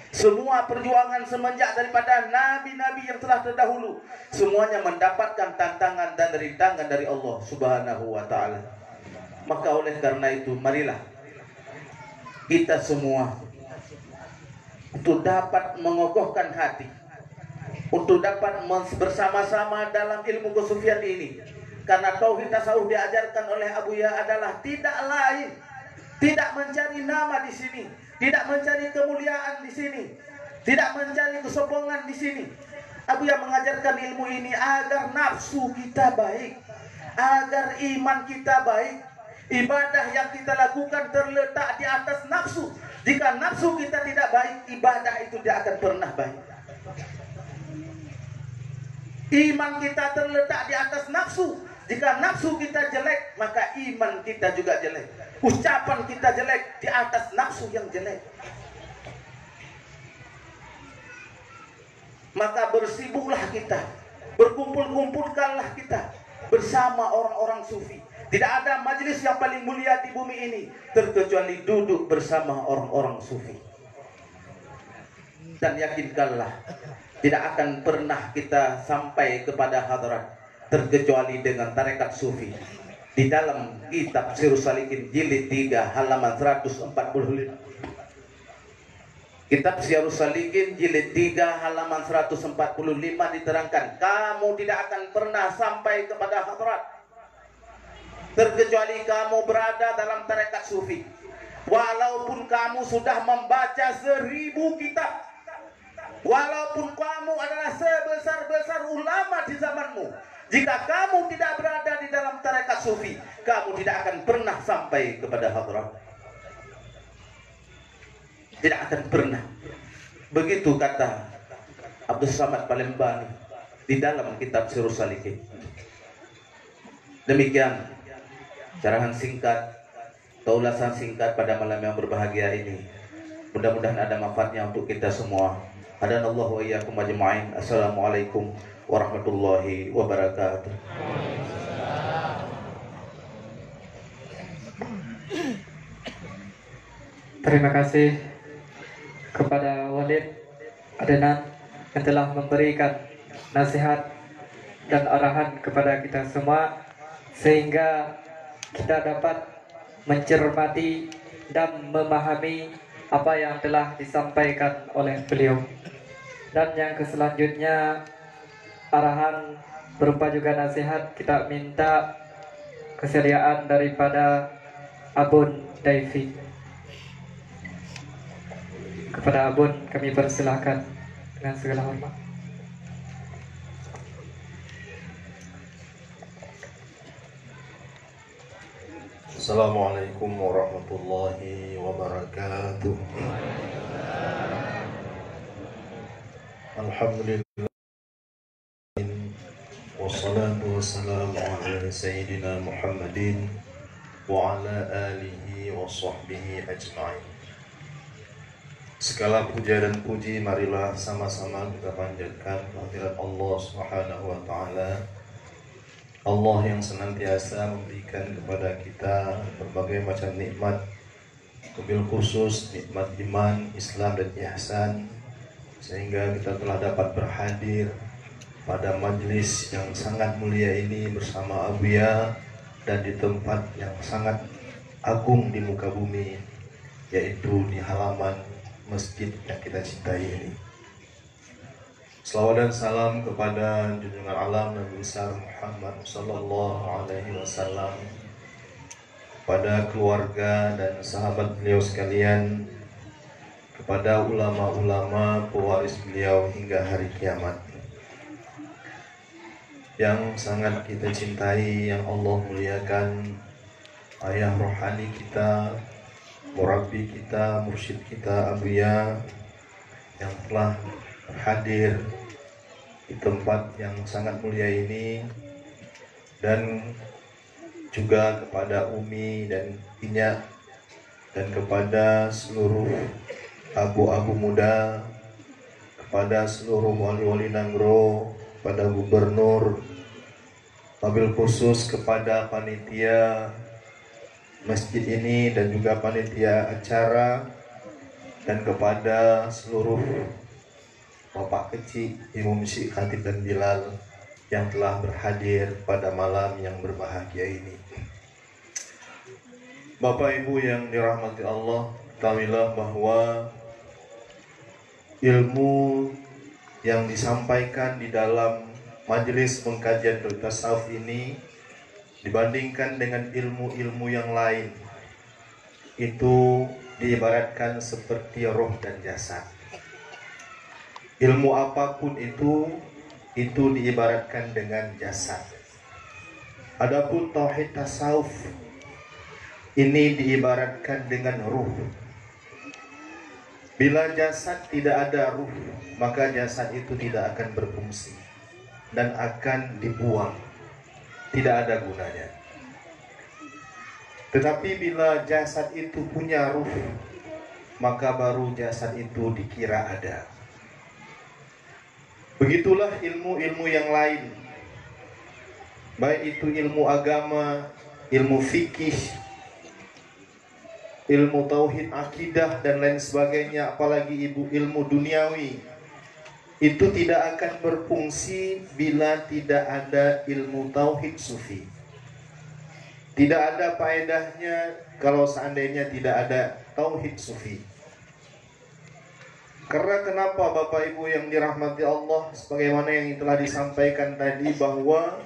Semua perjuangan semenjak daripada nabi-nabi yang telah terdahulu, semuanya mendapatkan tantangan dan rintangan dari Allah Subhanahu wa taala. Maka oleh karena itu, marilah kita semua untuk dapat mengokohkan hati, untuk dapat bersama-sama dalam ilmu kesufian ini. Karena tauhid tasawuf diajarkan oleh Abuya adalah tidak lain, tidak mencari nama di sini, tidak mencari kemuliaan di sini, tidak mencari kesombongan di sini. Abuya mengajarkan ilmu ini agar nafsu kita baik, agar iman kita baik. Ibadah yang kita lakukan terletak di atas nafsu. Jika nafsu kita tidak baik, ibadah itu tidak akan pernah baik. Iman kita terletak di atas nafsu. Jika nafsu kita jelek, maka iman kita juga jelek. Ucapan kita jelek di atas nafsu yang jelek. Maka bersibuklah kita, berkumpul-kumpulkanlah kita bersama orang-orang sufi. Tidak ada majelis yang paling mulia di bumi ini terkecuali duduk bersama orang-orang sufi. Dan yakinkanlah, tidak akan pernah kita sampai kepada hadrat terkecuali dengan tarekat sufi. Di dalam kitab Sirrus Salikin jilid 3 halaman 145. Kitab Sirrus Salikin jilid 3 halaman 145 diterangkan, kamu tidak akan pernah sampai kepada hadrat terkecuali kamu berada dalam tarekat sufi. Walaupun kamu sudah membaca 1000 kitab, walaupun kamu adalah sebesar-besar ulama di zamanmu, jika kamu tidak berada di dalam tarekat sufi, kamu tidak akan pernah sampai kepada hadrat. Tidak akan pernah. Begitu kata Abdul Samad Palembang di dalam kitab Sirrus Salikin. Demikian carahan singkat atau ulasan singkat pada malam yang berbahagia ini. Mudah-mudahan ada manfaatnya untuk kita semua. Hadanallahu wa iyyakum ajma'in. Assalamualaikum warahmatullahi wabarakatuh. Terima kasih kepada Walid Adnan yang telah memberikan nasihat dan arahan kepada kita semua, sehingga kita dapat mencermati dan memahami apa yang telah disampaikan oleh beliau. Dan yang selanjutnya, arahan berupa juga nasihat, kita minta kesediaan daripada Abun Daifi. Kepada Abun kami persilakan dengan segala hormat. Assalamualaikum warahmatullahi wabarakatuh. Alhamdulillah, wassalatu wassalamu ala sayyidina Muhammadin wa ala alihi wa sahbihi ajma'in. Segala puja dan puji marilah sama-sama kita panjatkan kehadirat Allah Subhanahu wa taala. Allah yang senantiasa memberikan kepada kita berbagai macam nikmat, wabil khusus nikmat iman, Islam dan ihsan, sehingga kita telah dapat berhadir pada majelis yang sangat mulia ini bersama Abuya dan di tempat yang sangat agung di muka bumi, yaitu di halaman masjid yang kita cintai ini. Salawat dan salam kepada junjungan alam Nabi besar Muhammad sallallahu alaihi wasallam, kepada keluarga dan sahabat beliau sekalian, kepada ulama-ulama pewaris beliau hingga hari kiamat. Yang sangat kita cintai, yang Allah muliakan, ayah rohani kita, murabbi kita, mursyid kita Abuya, yang telah hadir di tempat yang sangat mulia ini, dan juga kepada Umi dan Inya, dan kepada seluruh abu-abu muda, kepada seluruh wali-wali Nanggro, kepada gubernur, wabil khusus kepada panitia masjid ini dan juga panitia acara, dan kepada seluruh bapak kecil, imam syekh, khatib dan bilal yang telah berhadir pada malam yang berbahagia ini. Bapak Ibu yang dirahmati Allah, ketahuilah bahwa ilmu yang disampaikan di dalam majelis pengkajian tasawuf ini dibandingkan dengan ilmu-ilmu yang lain, itu diibaratkan seperti roh dan jasad. Ilmu apapun itu diibaratkan dengan jasad. Adapun tauhid tasawuf ini diibaratkan dengan ruh. Bila jasad tidak ada ruh, maka jasad itu tidak akan berfungsi dan akan dibuang, tidak ada gunanya. Tetapi bila jasad itu punya ruh, maka baru jasad itu dikira ada. Begitulah ilmu-ilmu yang lain, baik itu ilmu agama, ilmu fikih, ilmu tauhid, akidah dan lain sebagainya, apalagi ilmu duniawi, itu tidak akan berfungsi bila tidak ada ilmu tauhid sufi. Tidak ada faedahnya kalau seandainya tidak ada tauhid sufi. Karena kenapa Bapak Ibu yang dirahmati Allah, sebagaimana yang telah disampaikan tadi, bahwa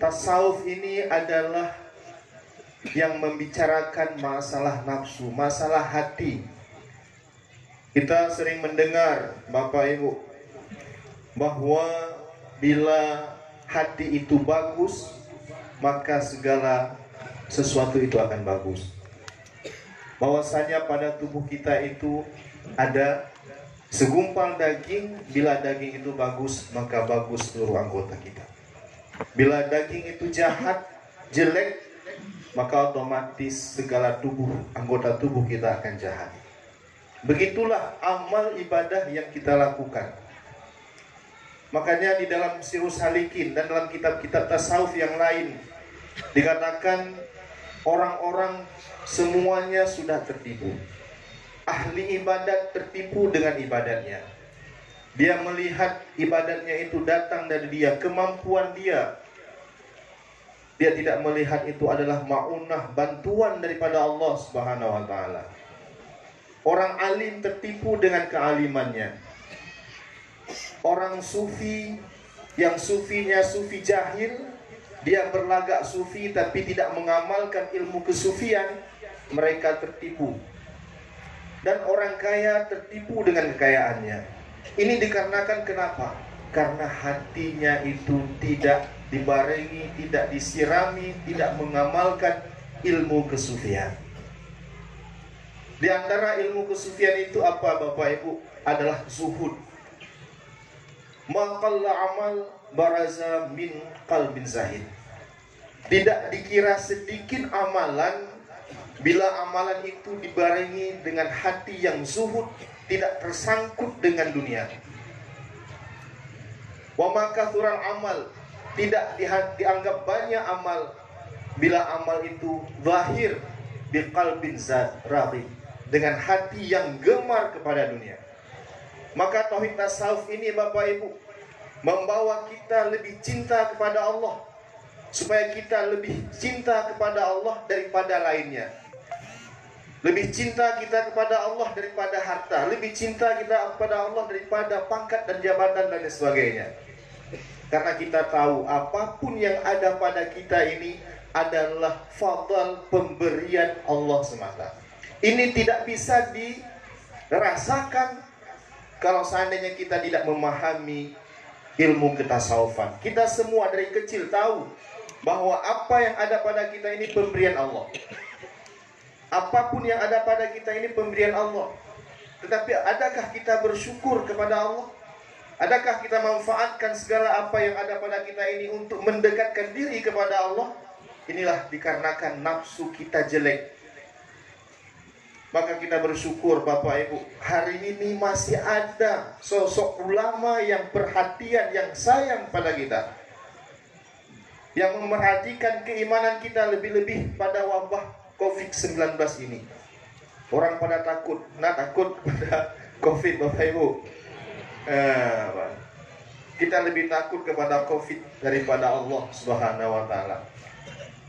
tasawuf ini adalah yang membicarakan masalah nafsu, masalah hati. Kita sering mendengar Bapak Ibu bahwa bila hati itu bagus, maka segala sesuatu itu akan bagus. Bahwasanya pada tubuh kita itu ada segumpal daging, bila daging itu bagus, maka bagus seluruh anggota kita. Bila daging itu jahat, jelek, maka otomatis segala anggota tubuh kita akan jahat. Begitulah amal ibadah yang kita lakukan. Makanya di dalam Sirus Salikin dan dalam kitab-kitab tasawuf yang lain dikatakan orang-orang semuanya sudah tertipu. Ahli ibadat tertipu dengan ibadatnya. Dia melihat ibadatnya itu datang dari dia, kemampuan dia. Dia tidak melihat itu adalah ma'unah, bantuan daripada Allah Subhanahu wa taala. Orang alim tertipu dengan kealimannya. Orang sufi yang sufinya sufi jahil, dia berlagak sufi tapi tidak mengamalkan ilmu kesufian, mereka tertipu. dan orang kaya tertipu dengan kekayaannya. Ini dikarenakan kenapa? Karena hatinya itu tidak dibarengi, tidak disirami, tidak mengamalkan ilmu kesufian. Di antara ilmu kesufian itu apa Bapak Ibu? Adalah zuhud. Maqalla amal baraza min qalbin zahid. Tidak dikira sedikit amalan bila amalan itu dibarengi dengan hati yang zuhud, tidak tersangkut dengan dunia. Wa makathural amal, tidak dianggap banyak amal bila amal itu zahir biqalbin raghib, dengan hati yang gemar kepada dunia. Maka tauhid tasawuf ini Bapak Ibu membawa kita lebih cinta kepada Allah, supaya kita lebih cinta kepada Allah daripada lainnya. Lebih cinta kita kepada Allah daripada harta, lebih cinta kita kepada Allah daripada pangkat dan jabatan dan sebagainya. Karena kita tahu apapun yang ada pada kita ini adalah fadl pemberian Allah semata. Ini tidak bisa dirasakan kalau seandainya kita tidak memahami ilmu ketasawufan. Kita semua dari kecil tahu bahwa apa yang ada pada kita ini pemberian Allah. Apapun yang ada pada kita ini pemberian Allah. Tetapi adakah kita bersyukur kepada Allah? Adakah kita manfaatkan segala apa yang ada pada kita ini untuk mendekatkan diri kepada Allah? Inilah dikarenakan nafsu kita jelek. Maka kita bersyukur Bapak Ibu, hari ini masih ada sosok ulama yang perhatian, yang sayang pada kita, yang memerhatikan keimanan kita lebih-lebih pada wabah COVID-19 ini. Orang pada takut pada COVID Bapak Ibu. Kita lebih takut kepada COVID daripada Allah Subhanahu wa Ta'ala.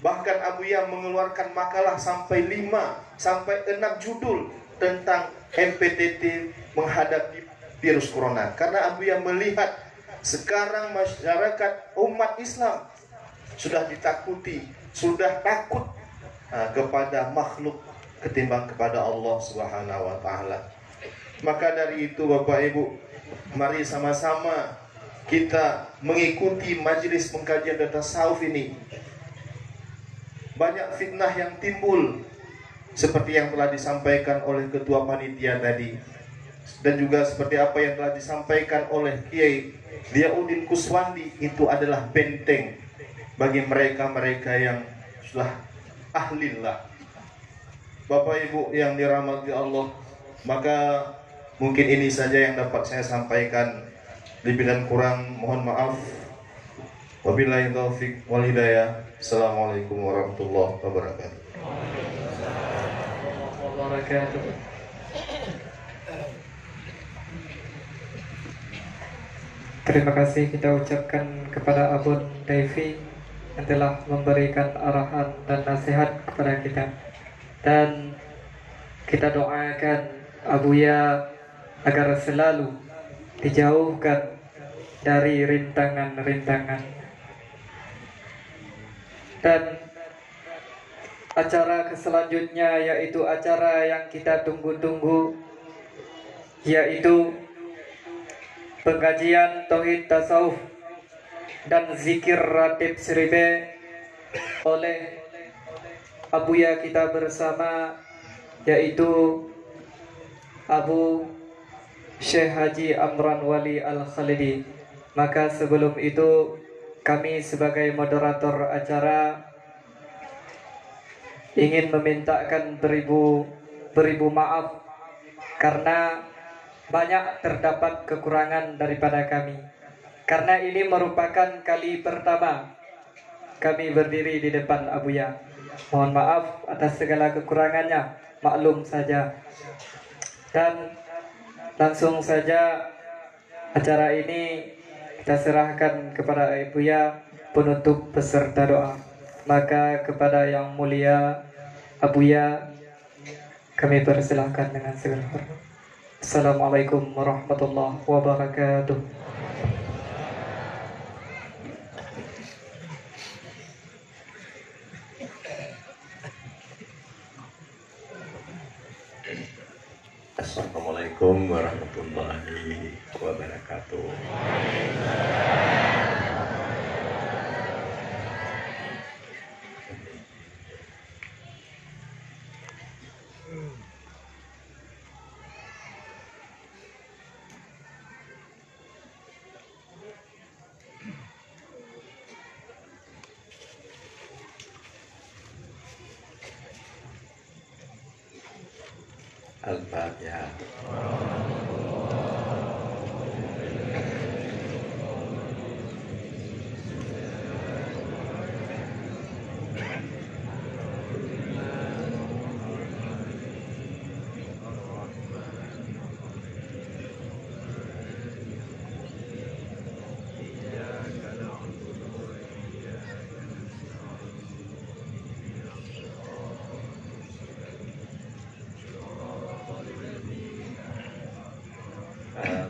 Bahkan Abuya mengeluarkan makalah sampai 5 sampai 6 judul tentang MPTT menghadapi virus corona. Karena Abuya melihat sekarang masyarakat umat Islam sudah ditakuti, sudah takut kepada makhluk ketimbang kepada Allah Subhanahu wa Ta'ala. Maka dari itu Bapak Ibu, mari sama-sama kita mengikuti majelis pengkajian tasawuf ini. Banyak fitnah yang timbul seperti yang telah disampaikan oleh ketua panitia tadi, dan juga seperti apa yang telah disampaikan oleh Kiai Diauddin Kuswandi. Itu adalah benteng bagi mereka-mereka yang sudah ahlillah. Bapak Ibu yang dirahmati Allah, maka mungkin ini saja yang dapat saya sampaikan. Lebih dan kurang mohon maaf. Wabillahi taufik wal hidayah. Assalamualaikum warahmatullahi wabarakatuh. Terima kasih kita ucapkan kepada Abun Daifi yang telah memberikan arahan dan nasihat kepada kita. Dan kita doakan Abuya agar selalu dijauhkan dari rintangan-rintangan. Dan acara selanjutnya yaitu acara yang kita tunggu-tunggu, yaitu pengkajian Tauhid Tasawuf dan Zikir Ratib Seribe oleh Abuya kita bersama, yaitu Abu Syekh Haji Amran Wali Al-Khalidi. Maka sebelum itu kami sebagai moderator acara ingin memintakan beribu maaf karena banyak terdapat kekurangan daripada kami. Karena ini merupakan kali pertama kami berdiri di depan Abuya. Mohon maaf atas segala kekurangannya, maklum saja. Dan langsung saja acara ini kita serahkan kepada Abuya penutup beserta doa. Maka kepada yang mulia Abuya kami persilahkan dengan segala hormat. Assalamualaikum warahmatullahi wabarakatuh. Assalamualaikum warahmatullahi wabarakatuh. Al-Fatihah.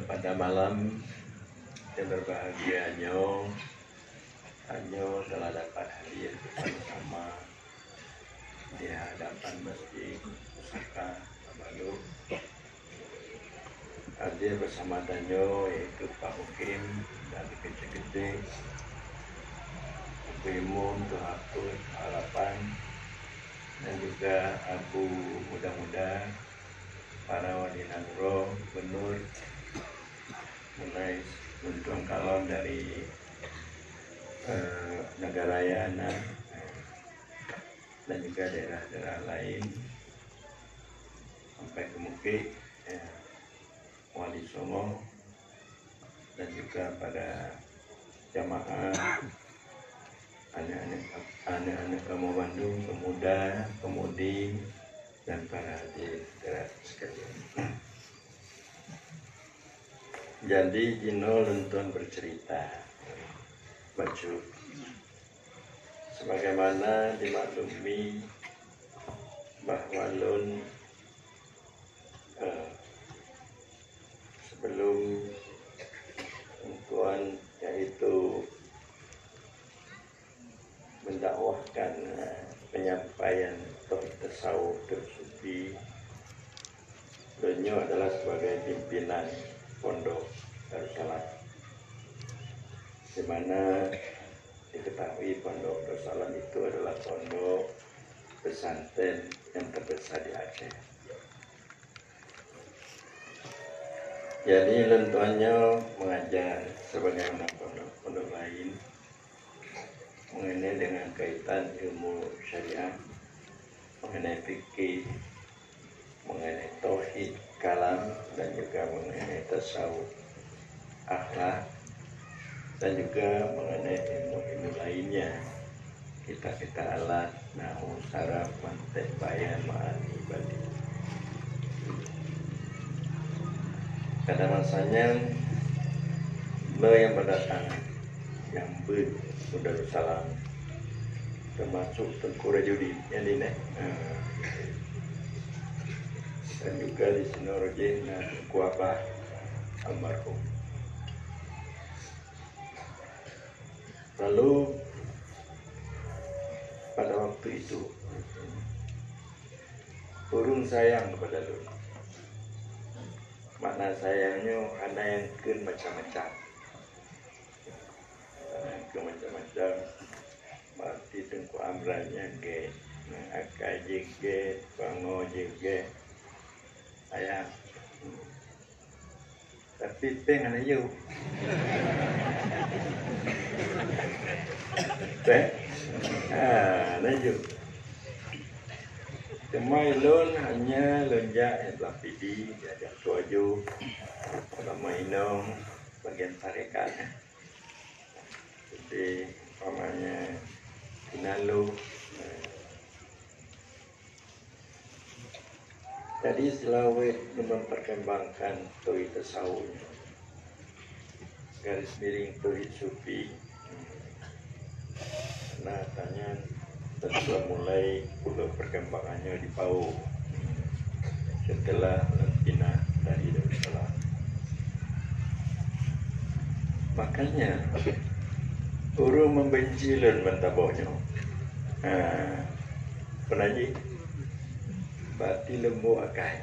Pada malam yang berbahagia Anyo telah dapat hadir bersama di hadapan Masjid Pusaka Babalu. Hadir bersama Danyo yaitu Pak Mukim dan Kece-Kece, Ibu Imun, Tuh Hapus, Harapan, dan juga Abu Muda-Muda, para wali nangro, Benur, mulai Gunung Kalon dari Nagarayana dan juga daerah-daerah lain sampai ke Mukti, Wali Songo, dan juga pada jamaah anak-anak kamu Bandung, pemuda, pemudi, dan para hadirin sekalian. Jadi Dino Lunton bercerita baju sebagaimana dimaklumi bahwa Lun sebelum Tuan yaitu mendakwahkan penyampaian tasawuf tersufi, beliau adalah sebagai pimpinan Pondok Darussalam, di mana diketahui Pondok Darussalam itu adalah pondok pesantren yang terbesar di Aceh. Jadi lentuannya mengajar sebagaimana pondok-pondok lain mengenai dengan kaitan ilmu syariat, mengenai fikih, mengenai tauhid, kalam, dan juga mengenai tasawuf, akhlak, dan juga mengenai ilmu-ilmu lainnya, kita alat, nahu, saraf, mantek, bayan, ma'ani, badi. Pada masanya beliau yang berdatangan yang Darussalam termasuk Tengku Rajudin yang ini dan juga di Sinorojin dan Tengku Abah almarhum. Lalu pada waktu itu urung sayang kepada Lun. Makna sayangnya ada yang ke macam-macam. Macam-macam berarti Tengku Amrannya ge, Akai jege, Bango jege, ayah. Tapi pengen aja, aja. Cuma Lun hanya lonjak yang lapidi, diajak tuaju, kalau mainong bagian tarekat. Jadi namanya Kinalu. Jadi Selawet memperkembangkan tauhid tasawuf, garis miring tauhid sufi. Nah, tanya tentu mulai pula perkembangannya di Pau setelah pindah dari Darussalam. Makanya Urung membenci Lun mentaboknya. Penaji berarti lembu akai.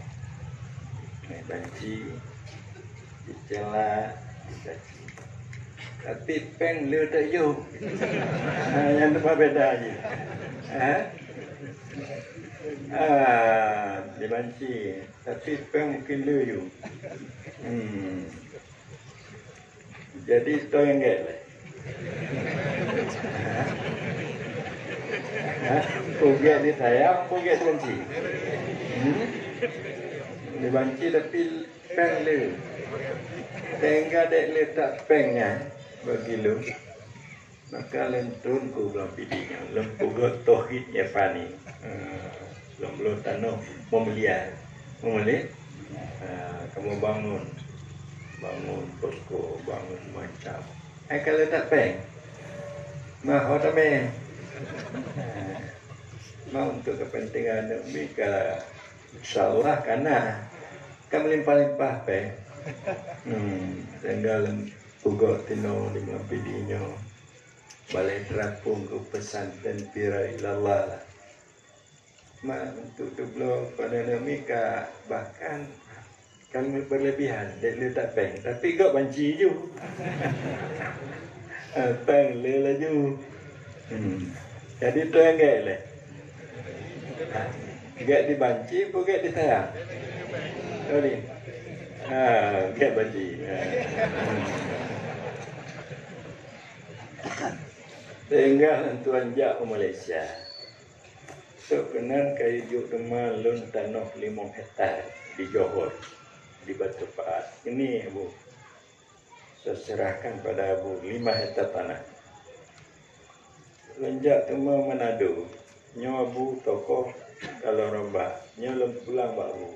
banci, dicela, dicaci. Tapi peng lu tak you. Yang apa bedanya? Dibanci. Tapi peng mungkin lu you. Jadi itu yang gak. Puget di sayang, puget dibanci. Dibanci tapi peng lu. Tengah dek letak pengnya bagi lu. Maka lentun ku belum pidinya. Lempugot tohid ya fani. Belum tanah memelia. Kamu bangun posko, bangun macam. Kalau tak peng, mahu tak meh. Mau untuk kepentingan mereka, insyaallah karena kamu limpah-limpah peng. Tinggal pugok tino di pidinya. Balai terapung ke pesantren pira ilallah lah. Untuk dublo pada mereka bahkan kami berlebihan, dia letak peng. Tapi kau banci je. Peng le laju. Jadi tu yang gak le. Gak dibanci, pun gak disayang. Sorry. Gak banci. Tinggal tuan jak ke Malaysia. Sebenarnya kayu juk rumah lun tanah 5 hektar di Johor. Di Batu Pahat. Ini Abu, saya serahkan pada Abu 5 hektar tanah. Lenjak temu Manado, nyo Abu tokoh kalau rombak, nyo lem pulang Pak Abu.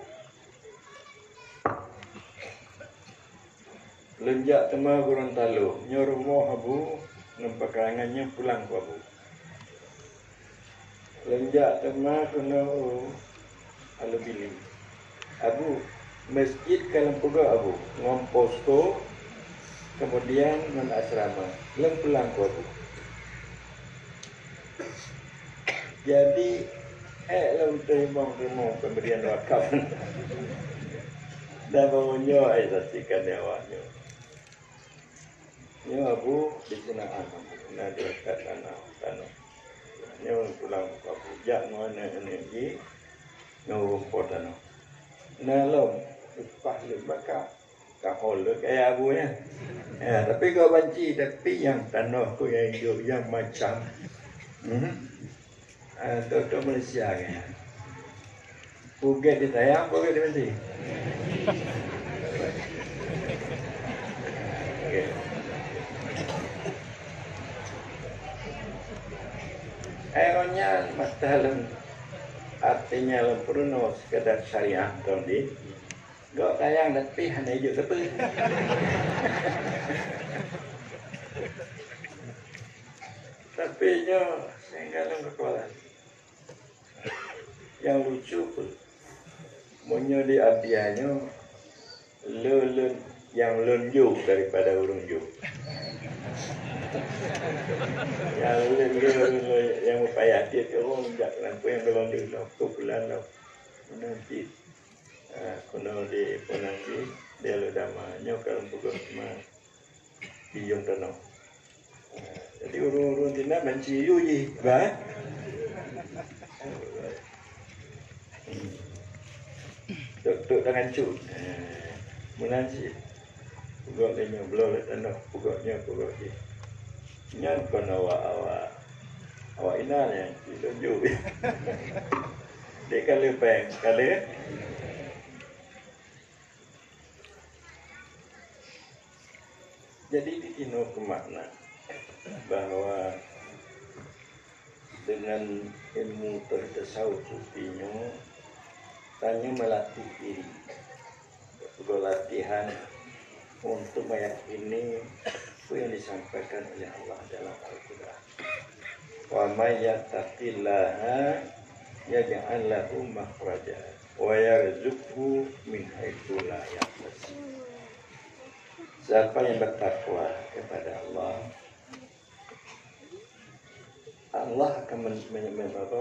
Lenjak temu Gorontalo, nyo rumah Abu, nampak karangannya pulang Pak Abu. Lenjak temu kena Alubili, Abu. Masjid Kalampuga Abu, ngom posko, kemudian non asrama, lem pulang ke Abu. Jadi, lem terima pemberian wakaf. Dan bawanya saksikan nyawanya. Nyo Abu di Sinaan Abu, nah dekat tanah. Nyo pulang ke Abu, jak mana energi, nyo rumput tanah. Nalom upah lembaga kahol kayak abunya. Tapi kau banci, tapi yang tanah kau yang hidup yang macam tu Malaysia kan. Puget ditayang, puget dibanci. Okay. Akhirnya masalah artinya lempuruno sekadar syariah tahun ni. Gak tayang tapi hanya hijau tepi. Tapi nyo sehingga kekuatan. Yang lucu pun, monyo di abdianyo lelun yang lenju daripada urung ju. Yang lenju yang upaya dia tu orang jak lampu yang belum di waktu bulan lah. Nanti kuno di nanti dia lu damanya kalau pukul cuma hijau tanah. Jadi urung-urung tina menciu je, bah. Tuk tangan cut. Menanci. Pukul dia belum le tanah, pukulnya pukul je. Nyan kono awak ina yang ditunjuk. Dia kali peng, kali. Jadi di tino kemakna bahwa dengan ilmu tasawuf sufinya tanya melatih diri, latihan untuk meyakini apa yang disampaikan oleh Allah dalam Al-Quran. Wa may yattaqillaha yaj'al lahu makhraja wa yarzuqhu min haitsu la yahtasib. Siapa yang bertakwa kepada Allah, Allah akan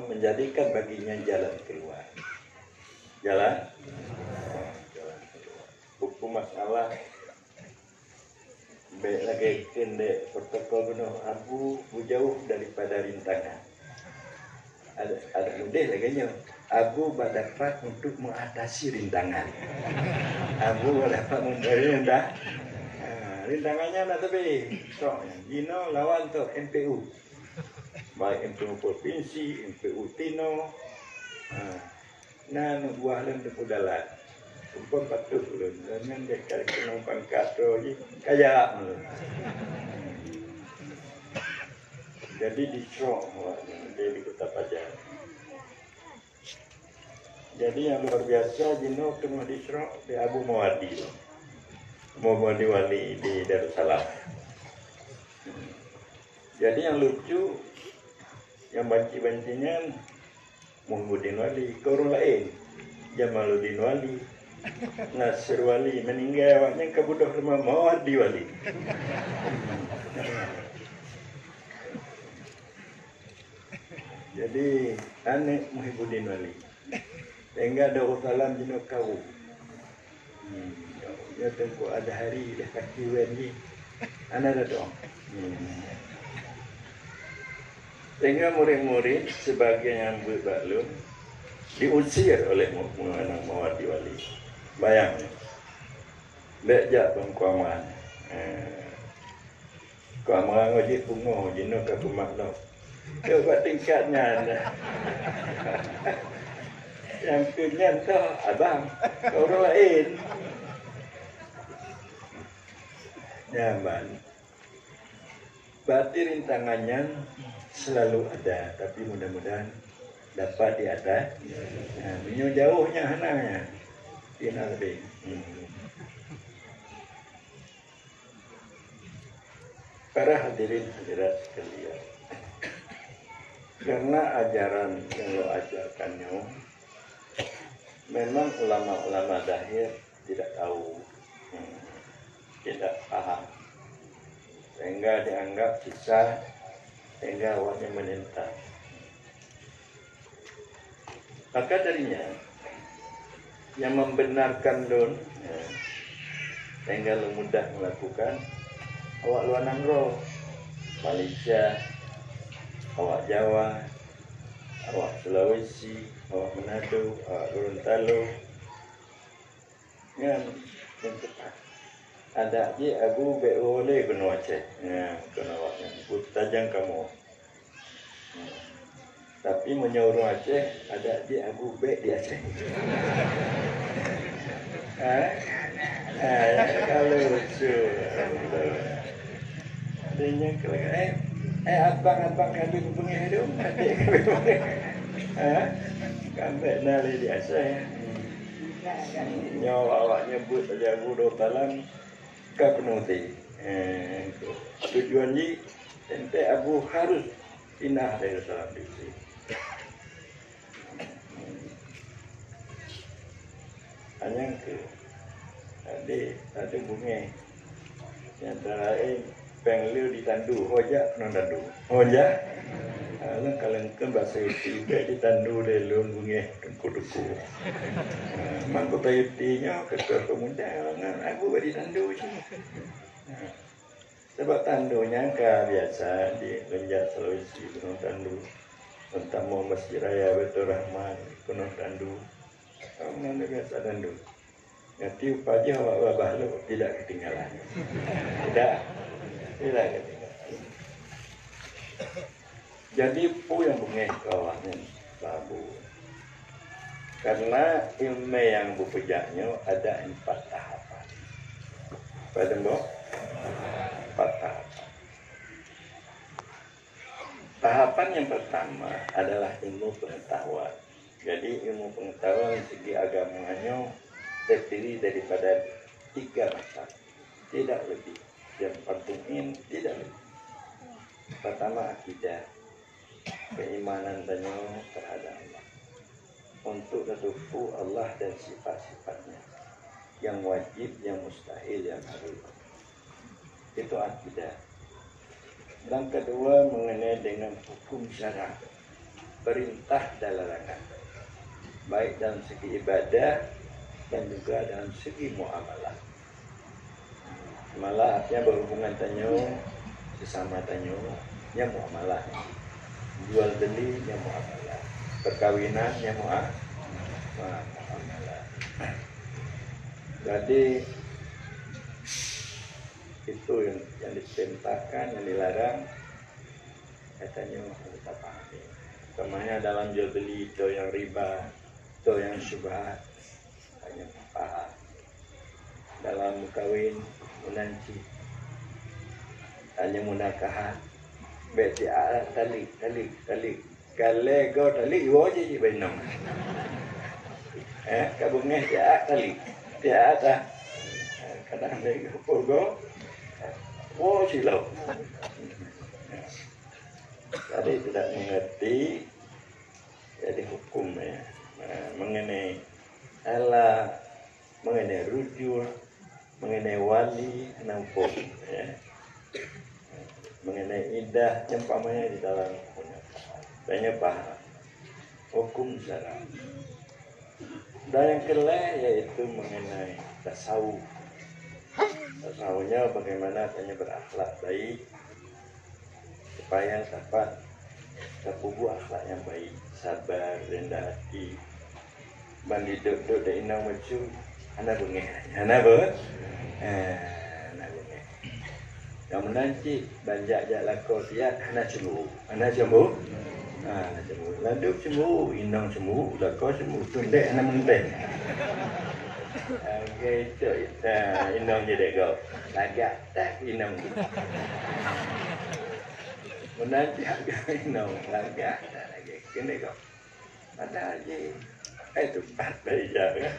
menjadikan baginya jalan keluar. Jalan keluar. masalah baik lagi kendek protokol benar abu jauh daripada rintangan. Ada mudah lagi abu berdapat untuk mengatasi rintangan. Abu berdapat mengatasi rintangannya nak tapi Gino lawan tu MPU, baik MPU provinsi, MPU Tino, nah buah lem tu dalat. Umpam patut ulun dengan dekat kena pangkat tu kaya. Jadi di Srok di Kota Pajar. Jadi yang luar biasa Jino kena di Srok di Abu Mawadi. Mawadi Wali di Darussalam. Jadi yang lucu yang banci-bancinya Muhammadin Wali, korang lain Jamaluddin Wali, Nasir Wali, meninggal awaknya kebudah rumah Mawadi Wali. Jadi anak Muhibbuddin Wali. Sehingga ada salam jenuh kau. Ya tengku ada hari dah kaki ni. Anak dah dong. Sehingga murid-murid sebagian yang berbaklum diusir oleh anak Mawadi Wali. Bayangnya. Bejak pengkuaman. Kuaman ngojek bunga jenuh ke rumah lo. Coba tingkatnya yang kenyan tu abang orang lain nyaman. Berarti rintangannya selalu ada, tapi mudah-mudahan dapat di atas. Nah, jauhnya hananya tina lebih. Para hadirin hadirat sekalian, karena ajaran yang lo ajarkannya memang ulama-ulama dahir tidak tahu, tidak paham, sehingga dianggap sisa, sehingga awalnya menentang. Maka darinya yang membenarkan don, sehingga lo mudah melakukan awak luar nangro, Malaysia, awak Jawa, awak Sulawesi, awak Manado, awak Gorontalo, yang cepat. Ada je Abu Beole kena Aceh, kena awaknya. Tajang kamu. Tapi menyuruh Aceh, ada je Abu Be di Aceh. Kalau lucu, adanya kelak. Abang kami punya hidup, adik kami punya. Kami nali di Aceh. Nyawa awak nyebut saja Abu Dotalan ke penuti. Tujuan ni, ente Abu harus pindah dari Darussalam di sini. Hanya ke ada bunga yang terakhir Penglu ditandu, hojak non tandu, hojak. Alang kalau kan bahasa itu ditandu deh lun bunga duku. Mangko tayutinya ketua pemuda alangan aku beri tandu sih. Sebab tandunya kan biasa di Lenjat Sulawesi penuh tandu. Tentang mau Masjid Raya Betul Rahman penuh tandu. Mana biasa tandu. Nanti upaya awak babah lo tidak ketinggalan. Tidak ketinggalan. Jadi pu yang bunga kawannya babu. Karena ilmu yang bepujaknya ada 4 tahapan. Pada mbok 4 tahapan. Tahapan yang pertama adalah ilmu pengetahuan. Jadi ilmu pengetahuan segi agamanya terdiri daripada 3 macam, tidak lebih. Yang penting tidak lebih. Pertama akidah, keimanan dan terhadap Allah. Untuk menufu Allah dan sifat-sifatnya, yang wajib, yang mustahil, yang harus. Itu akidah. Dan kedua mengenai dengan hukum syara, perintah dan larangan, baik dalam segi ibadah dan juga dalam segi muamalah. Malah artinya berhubungan tanyo sesama tanyo nya muamalah. Jual beli nya muamalah. Perkawinan nya muamalah. Jadi itu yang diperintahkan, yang dilarang katanya harus kita pahami. Kemana dalam jual beli itu yang riba, itu yang syubhat, hanya paham. Dalam kawin menanci, hanya munakahat, beti tali, kalau kau tali, iwo je benong. Kabungnya tali, tiada. Kadang mereka pogo, silau. Tadi tidak mengerti, jadi hukumnya mengenai Allah, mengenai rujul, mengenai wali, nampung, ya. Mengenai idah, umpamanya di dalam banyak paham hukum syara. Dan yang kedua yaitu mengenai tasawuf. Tasawufnya bagaimana hanya berakhlak baik supaya dapat terpubuh akhlak yang baik, sabar, rendah hati. Bandi duduk di inang macu, anak bengeh, anak ber, anak bengeh. Yang menanti banjak lakau dia, anak cemburu, anak cemburu, lalu cemburu, inang cemburu, lakau cemburu, tundek anak menteng. Gitu, inang jadi kau, lagak tak inang. Menanti agak inang, lagak tak lagi, kena kau. Ada aja, itu pat beja kan.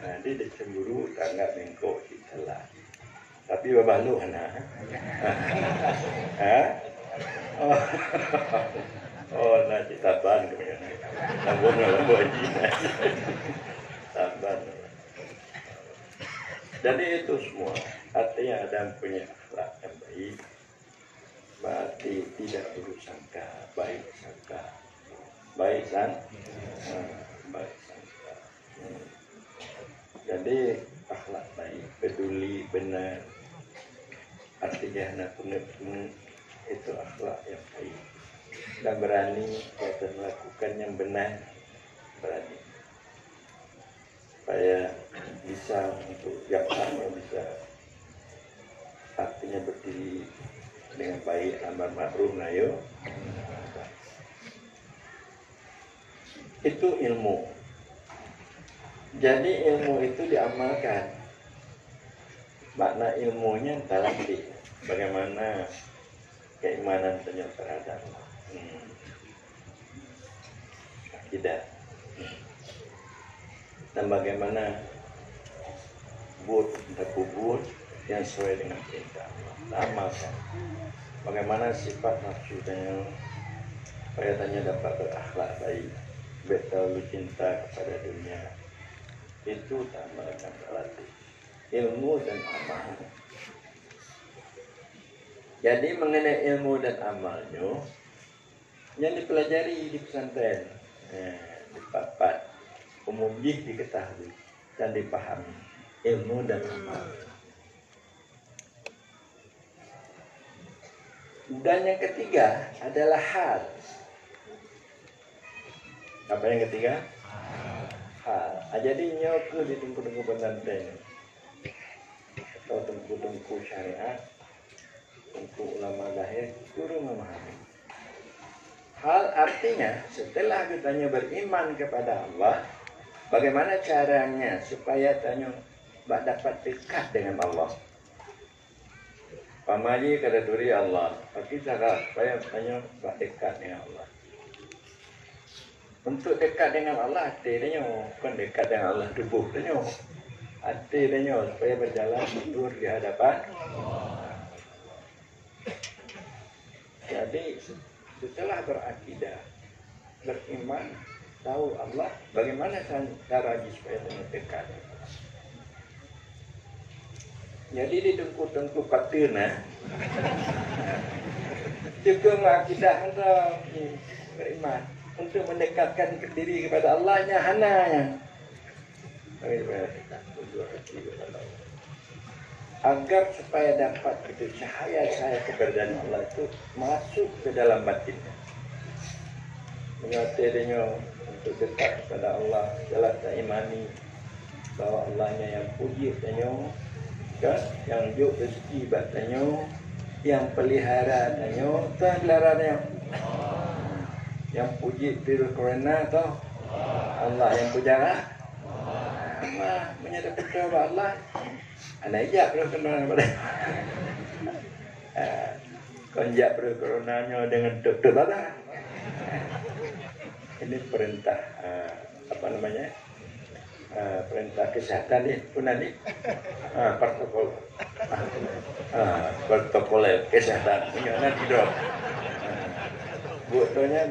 Nanti dia cemburu, tanggap mengkau di salah. Tapi babalu anak. Oh, nanti taban kemudian. Lambung haji. Taban. Jadi itu semua artinya ada punya akhlak yang baik. Berarti tidak buruk sangka, baik sangka. Baik baik sangka. Jadi akhlak baik, peduli, benar. Artinya anak pun itu akhlak yang baik. Dan berani kita melakukan yang benar, berani. Supaya bisa untuk yang sama bisa artinya berdiri dengan baik, amar ma'ruf nahi. Itu ilmu. Jadi ilmu itu diamalkan. Makna ilmunya dalam bagaimana keimanan terhadap akidah. Dan bagaimana berkubur yang sesuai dengan perintah Allah. Amalkan. Bagaimana sifat nafsunya supaya tanya dapat berakhlak baik, betul cinta kepada dunia. Itu tambahkan berarti ilmu dan amal. Jadi mengenai ilmu dan amalnya yang dipelajari di pesantren, dipapat, umumnya diketahui dan dipahami ilmu dan amal. Dan yang ketiga adalah hal. Apa yang ketiga? Hal. Jadi nyoku di tengku-tengku pesantren atau tengku-tengku syariat untuk ulama lahir guru memahami. Hal artinya setelah kitanya beriman kepada Allah, bagaimana caranya supaya tanya dapat dekat dengan Allah. Pamali kada duri Allah, tapi cara supaya tanya dekat dengan Allah. Untuk dekat dengan Allah, hati bukan dekat dengan Allah tubuh tanya. Hati supaya berjalan mundur di hadapan Allah. Jadi setelah berakidah, beriman, tahu Allah, bagaimana cara supaya dekat. Jadi di tengku-tengku patuna, juga mengakidah untuk beriman, untuk mendekatkan diri kepada Allahnya, hananya. agar supaya dapat itu cahaya-cahaya keberadaan Allah itu masuk ke dalam batinnya. Mengatirinya untuk dekat kepada Allah, jelas tak imani bahwa Allahnya yang puji tanya, kan? Yang juk rezeki batanya, yang pelihara tanya, tak peliharanya. Yang puji virus corona tau Allah yang pujara. Allah menyadap kepada Allah. Anak ijak virus corona pada. Konjak virus coronanya dengan dokter ada. Ini perintah apa namanya? Perintah kesehatan ni pun ni protokol kesehatan punya nanti dok. Buatnya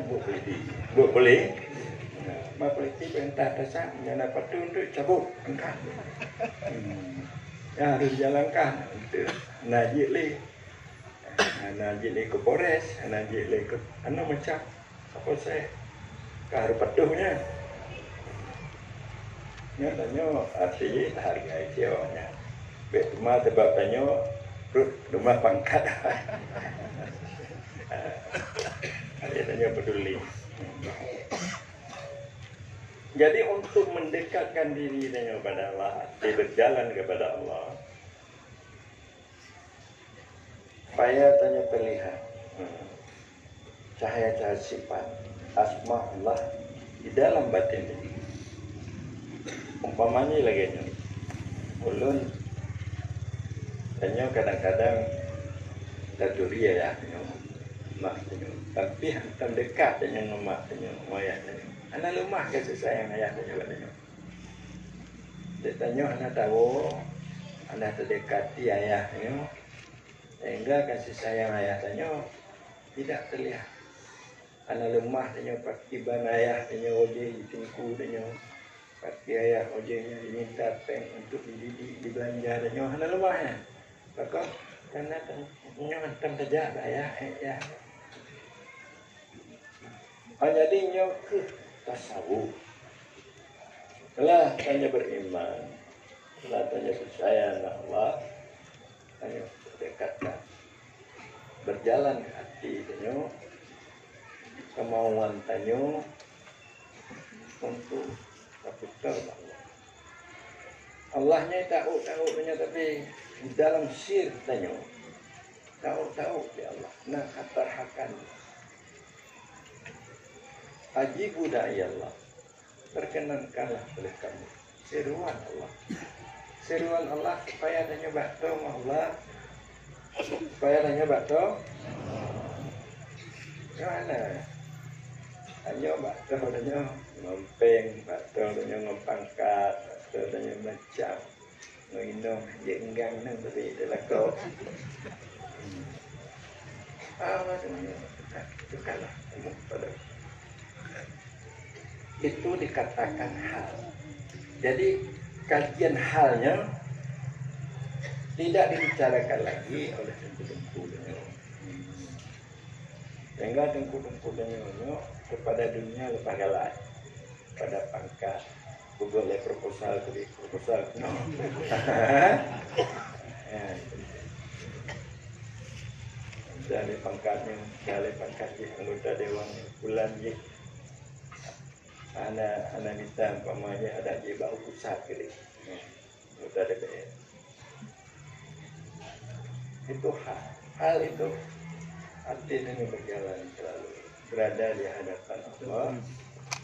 buat boleh. Polisi perintah dasar yang dapat untuk cabut angkat. Ya harus dijalankan untuk najib ke Polres, najib ke macam apa saya harus patuhnya. Nya tanya arti harga jiwanya. Bet rumah sebab tanya rumah pangkat. Dia tanya peduli. Jadi untuk mendekatkan diri dengan kepada Allah, dia berjalan kepada Allah. Supaya tanya terlihat cahaya-cahaya sifat asma Allah di dalam batin diri. Umpamanya lagi ni, ulun tanya kadang-kadang tercuri ya, mak tanya, tapi hantam dekat dengan mak tanya, ayah tanya, anak lemah kasih sayang ayah tanya katanya. Dia tanya anak tahu, anak terdekati ayah tanya, sehingga kasih sayang ayah tanya tidak terlihat. Anak lemah tanya pakai ban ayah tanya ojek tingku tanya. Pakai ayah ojeknya diminta peng untuk dididik, dibelanja dan nyohana lemahnya. Maka karena nyoh hantam saja ayah ya. Jadi nyoh ke tasawuf. Setelah tanya beriman, setelah tanya percaya Allah, tanya dekatkan, berjalan ke hati tanya, kemauan tanya untuk betul Allah. Allahnya tahu tapi di dalam sir tanya tahu ya Allah. Nah katarhakan ajibu da'i Allah, perkenankanlah oleh kamu seruan Allah supaya tanya bakto Allah, supaya tanya bakto mana hanya bakto tanya ngompeng, bakto tanya ngompangkat, bakto tanya macam ngoinong jenggang nang tapi adalah kau maksudnya tukarlah pada itu dikatakan hal. Jadi kajian halnya tidak dibicarakan lagi oleh tengku-tengku sehingga tengku-tengku kepada dunia lepas galak, pada pangkat boleh proposal no. Dari pangkatnya, dari pangkat anggota dewan bulan je. Anak minta umpamanya ada je bau pusat ke dia. Anggota DPR. Itu hal itu artinya berjalan selalu berada di hadapan Allah.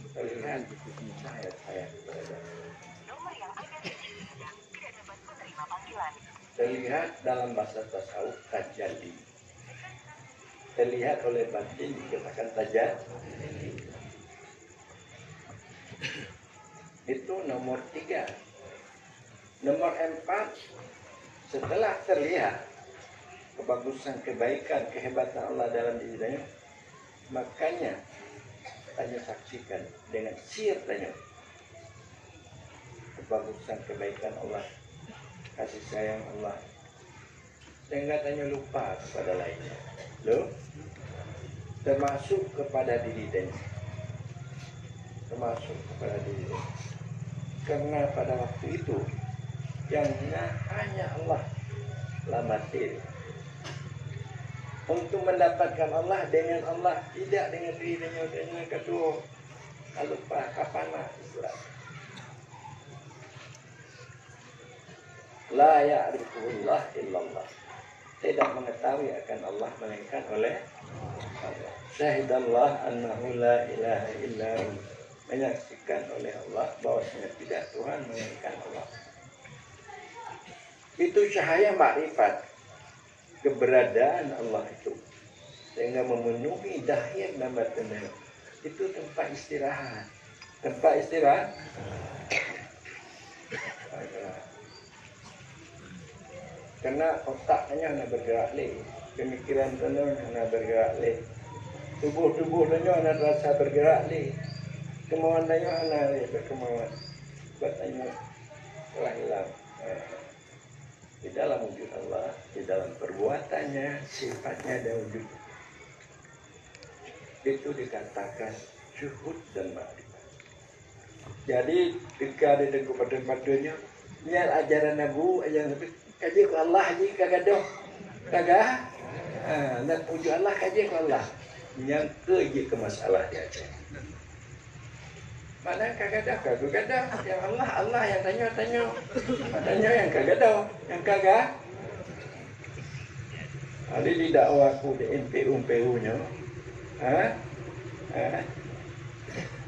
Terlihat saya berada. Terlihat dalam bahasa tasawuf tajalli. Terlihat oleh batin dikatakan tajalli. Itu nomor 3. Nomor 4, setelah terlihat kebagusan, kebaikan, kehebatan Allah dalam dirinya, makanya tanya saksikan dengan sir tanya kebagusan, kebaikan Allah, kasih sayang Allah, sehingga tanya lupa kepada lainnya. Loh, termasuk kepada diri tanya, termasuk kepada diri tanya. Karena pada waktu itu yang hanya Allah lah mati. Untuk mendapatkan Allah dengan Allah, tidak dengan dirinya dengan kedua. Kalau kapan lah Islam. La ya'rifullah illallah. Tidak mengetahui akan Allah melainkan oleh Allah. Syahidallah annahu la ilaha illahu. Menyaksikan oleh Allah bahwasanya tidak Tuhan melainkan Allah. Itu cahaya makrifat keberadaan Allah itu, sehingga memenuhi dahir dan batinnya. Itu tempat istirahat. Tempat istirahat. Karena otaknya nak bergerak leh, pemikiran tenun nak bergerak leh, tubuh tenun nak rasa bergerak leh, kemauan tenun nak berkemauan, buatnya telah hilang. Di dalam wujud Allah, di dalam perbuatannya, sifatnya dan wujud itu dikatakan syuhud dan makrifat. Jadi ketika ada tempat-tempatnya, niat ajaran Nabi yang lebih kaji ke Allah je kagak doh, kagak. Nak wujud Allah kaji ke Allah, yang ke masalah dia aja. Mana kagak dah, yang Allah yang tanya yang kagak dah, yang kagak. Ada di dakwaku di NPU-nya,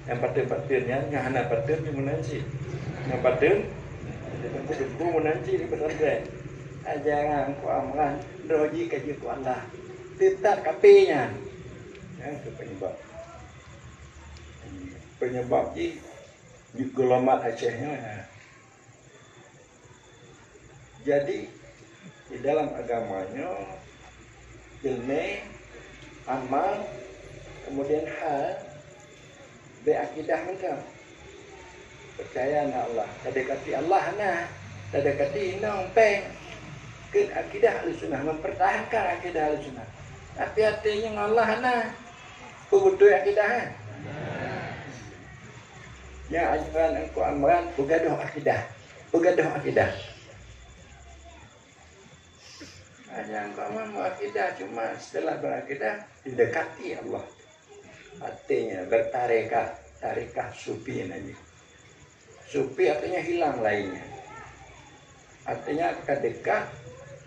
yang patut-patutnya, yang hana patut yang menanci, yang patut, yang patut menanci di pesantren. Ajaran ku amalan, roji kaji ku Allah, tetap kapinya, yang itu penyebab di gulamat Acehnya. Jadi di dalam agamanya ilmu, amal, kemudian hal beakidah macam percaya na Allah, dekati Allah nah, dekati nong peng ke akidah Ahlussunnah, mempertahankan akidah Ahlussunnah. Tapi artinya Allah nah, betul akidah. Yang ajaran engkau amalan begaduh akidah. Yang engkau amalan akidah cuma setelah berakidah didekati Allah. Artinya tarekah sufi aja. Sufi artinya hilang lainnya. Artinya kedekat,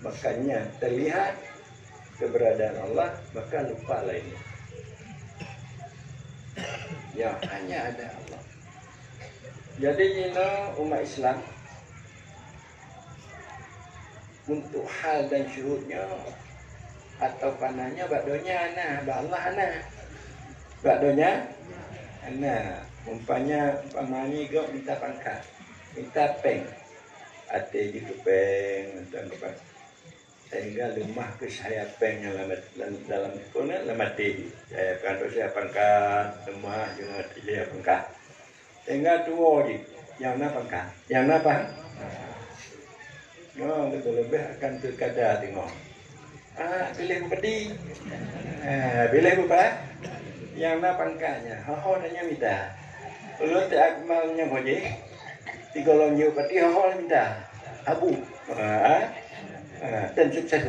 makanya terlihat keberadaan Allah, maka lupa lainnya. Ya hanya ada Allah. Jadi Nino umat Islam untuk hal dan syuhudnya atau panahnya bakdonya nah, Allah nah, bakdonya nah, umpamanya kau minta pangkat, minta peng, ate gitu peng, dan sehingga lemah ke saya pengnya dalam kona lemati saya pangkat lemah jangan dia pangkat. Sehingga dua je, yang nak pangkat, yang nak apa? No, lebih akan terkadar tengok. Pilih bupati, pilih bupati, yang nak pangkatnya, ho nanya minta. Kalau tak malnya boleh, tiga orang bupati ho minta, abu, dan sukses.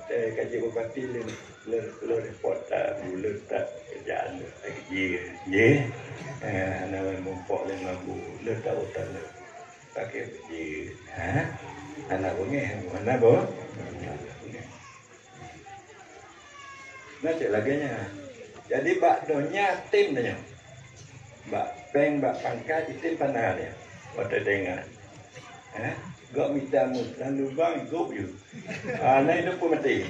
Kaji bupati le report bulan tak kerjaan lagi ye nama mumpok yang mampu le tak otak le pakai ye anak punya mana bo macam laginya jadi bak donya tim nya bak peng bak pangkat tim panah dia pada dengar gak minta dan lubang go you naik itu pun mati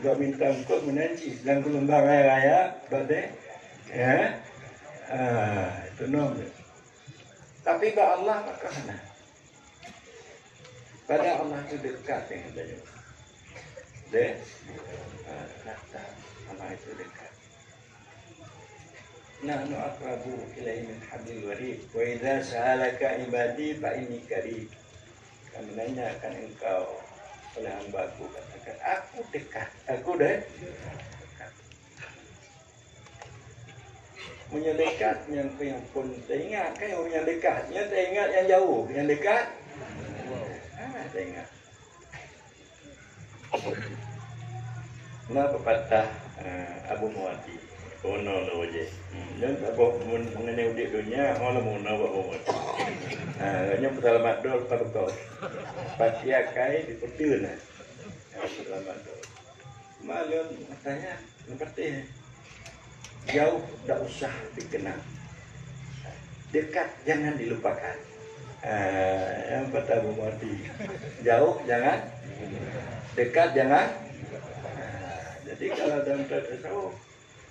gak minta kok menanci dan lubang raya badai itu nom tapi pada Allah maka mana pada Allah itu dekat dengan dia kata Allah itu dekat. Nahnu aqrabu ilaihi min hablil warid wa idza sa'alaka ibadi fa inni qarib. Kami menanyakan engkau oleh hamba-Ku, katakan aku dekat. Aku dekat. Punya dekat yang pun teringat kan yang dekat, yang teringat yang jauh, yang dekat tengah. Nah pepatah Abu Muwati ono lo je. Dan abo mengenai udik dunia ono mono abo mo. Nya selamat dol parto. Patia kai di pertuna. Selamat dol. Malun katanya seperti jauh tak usah dikenal. Dekat jangan dilupakan. Yang kata Abu Muwati. Jauh jangan, dekat jangan. Jadi kalau dalam tasawuf,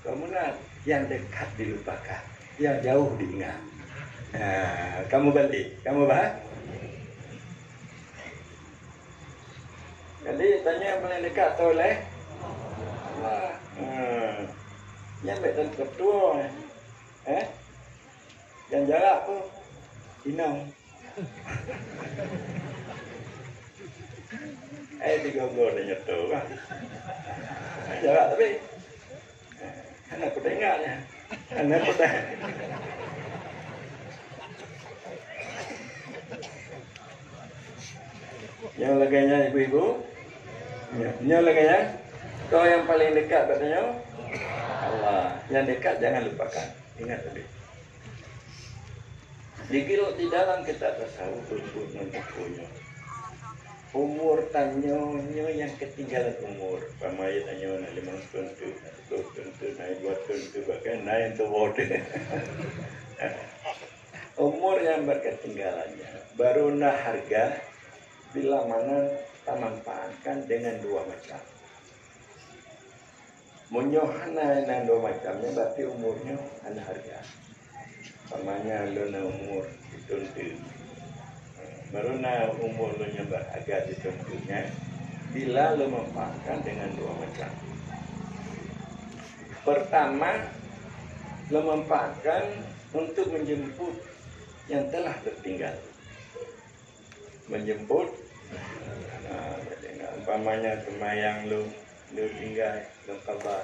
kamu nak yang dekat dilupakan, yang jauh diingat. Kamu balik, kamu bahas. Jadi tanya yang paling dekat tu oleh Allah. Yang baik ketua, yang jarak tu, inang. Digogor dia nyetor kan. Jarak tapi anak aku dengarnya. Anak aku dah. Yang laganya ibu-ibu. Yang laganya kau yang paling dekat katanya Allah. Yang dekat jangan lupakan. Ingat tadi. Di dalam kitab tasawuf menentunya. Umur tanyo yang ketinggalan umur. Pamaya tanyo na 5 tahun tu, 10 tahun tu, naik 2 tahun tu, bahkan naik tu water. Umur yang berketinggalannya baru na harga bila mana kita manfaatkan dengan dua macam. Munyohana yang dua macamnya berarti umurnya ada harga. Pamanya lo na umur itu baru na umur lo nyebar agak ditentunya bila lo memanfaatkan dengan dua macam. Pertama, lo memanfaatkan untuk menjemput yang telah tertinggal. Menjemput, umpamanya semayang lo tinggal, lo kabar,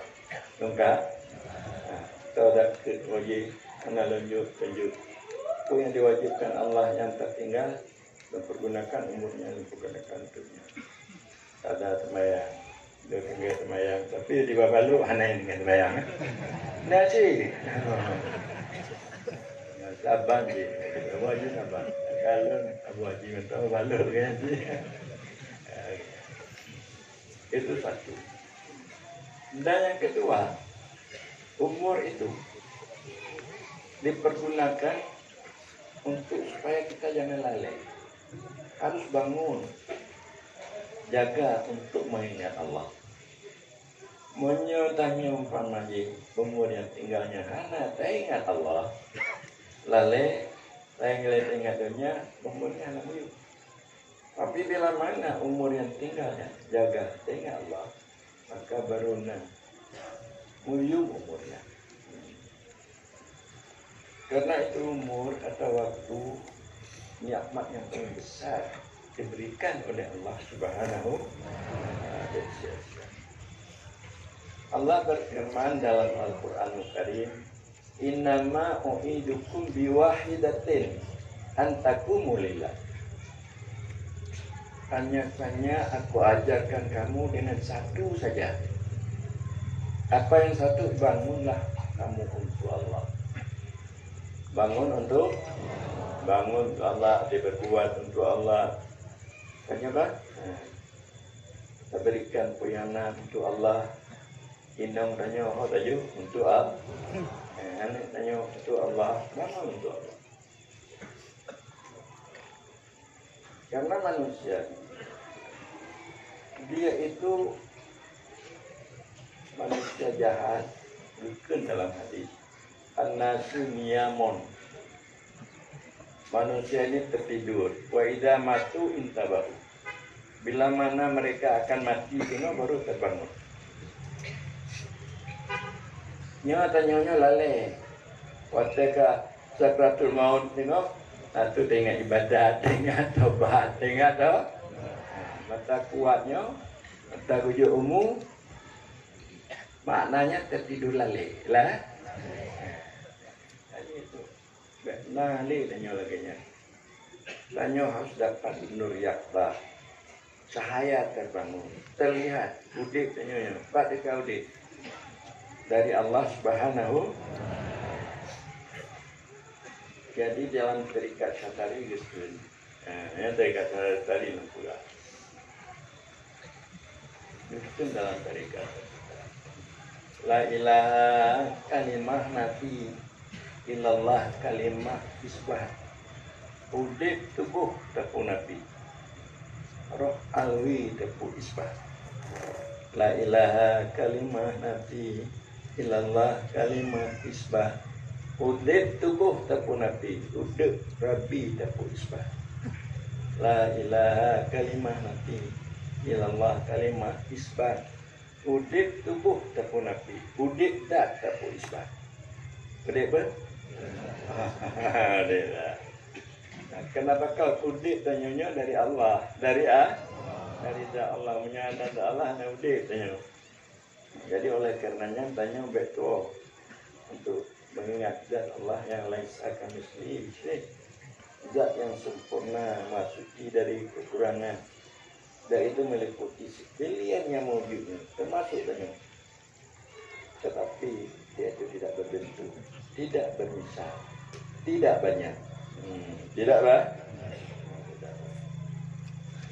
lo enggak, atau ada wajib, anak lanjut. Apa yang diwajibkan Allah yang tertinggal, mempergunakan umurnya, mempergunakan untuknya. Ada semayang, dia tinggal semayang, tapi di bawah lu anak yang dengan semayang. Nasi, sabar je, Abu Haji sabar. Kalau Abu Haji tahu balur kan? Itu satu. Dan yang kedua, umur itu dipergunakan untuk supaya kita jangan lalai. Harus bangun, jaga untuk mengingat Allah. Menyotanya umpamanya umur yang tinggalnya hana tak ingat Allah, lalai, tak ingat dunia, umurnya hana muyuk. Tapi bila mana umur yang tinggalnya jaga, tak ingat Allah, maka baru na muyuk umurnya. Karena itu umur atau waktu nikmat yang paling besar diberikan oleh Allah Subhanahu wa Ta'ala. Allah berfirman dalam Al-Qur'anul Karim, "Innama u'idukum biwahidatin antakumu lillah." Hanya aku ajarkan kamu dengan satu saja. Apa yang satu? Bangunlah kamu untuk Allah. Bangun untuk Allah, dia berbuat untuk Allah. Tanya apa? Kita berikan puyana untuk Allah. Indang tanya, oh tanya untuk Allah. Anak tanya untuk Allah. Bangun untuk Allah. Karena manusia, dia itu manusia jahat, bukan dalam hadis. An-nasu niyamun. Manusia ini tertidur. Wa idza matu intabahu. Bila mana mereka akan mati, tengok baru terbangun. Nyonya lalai. Wataka sakratul maut tengok. Satu tengok ibadat, tengok tobat, tengok tu. Mata kuatnya, mata rujuk umum. Maknanya tertidur lalai. Lah. Nah, ini tanya lagi nya. Tanya harus dapat nur yakta. cahaya terbangun, terlihat, udip tanya, Pak dekat udip dari Allah Subhanahu. Jadi dalam terikat syatari gitu, yang terikat syatari pula, itu dalam terikat. La ilaha kalimah nafi illallah kalimah isbah. Udip tubuh tepu nabi, roh alwi tepu isbah. La ilaha kalimah nafi illallah kalimah isbah. Udip tubuh tepu nabi, udip rabi tepu isbah. La ilaha kalimah nafi illallah kalimah isbah. Udip tubuh tepu nabi, udip dak tepu isbah. Udip ber? Kenapa kau udip tanya dari Allah, dari Allah menyadar Allah na udip tanya. Jadi oleh karenanya tanya betul untuk mengingat zat Allah yang laisa kamitslihi syai', zat yang sempurna, maksudi dari kekurangan, dan itu meliputi sekalian yang wujudnya, termasuk tanya. Tetapi dia itu tidak berbentuk, tidak bermisal, tidak banyak, tidak lah,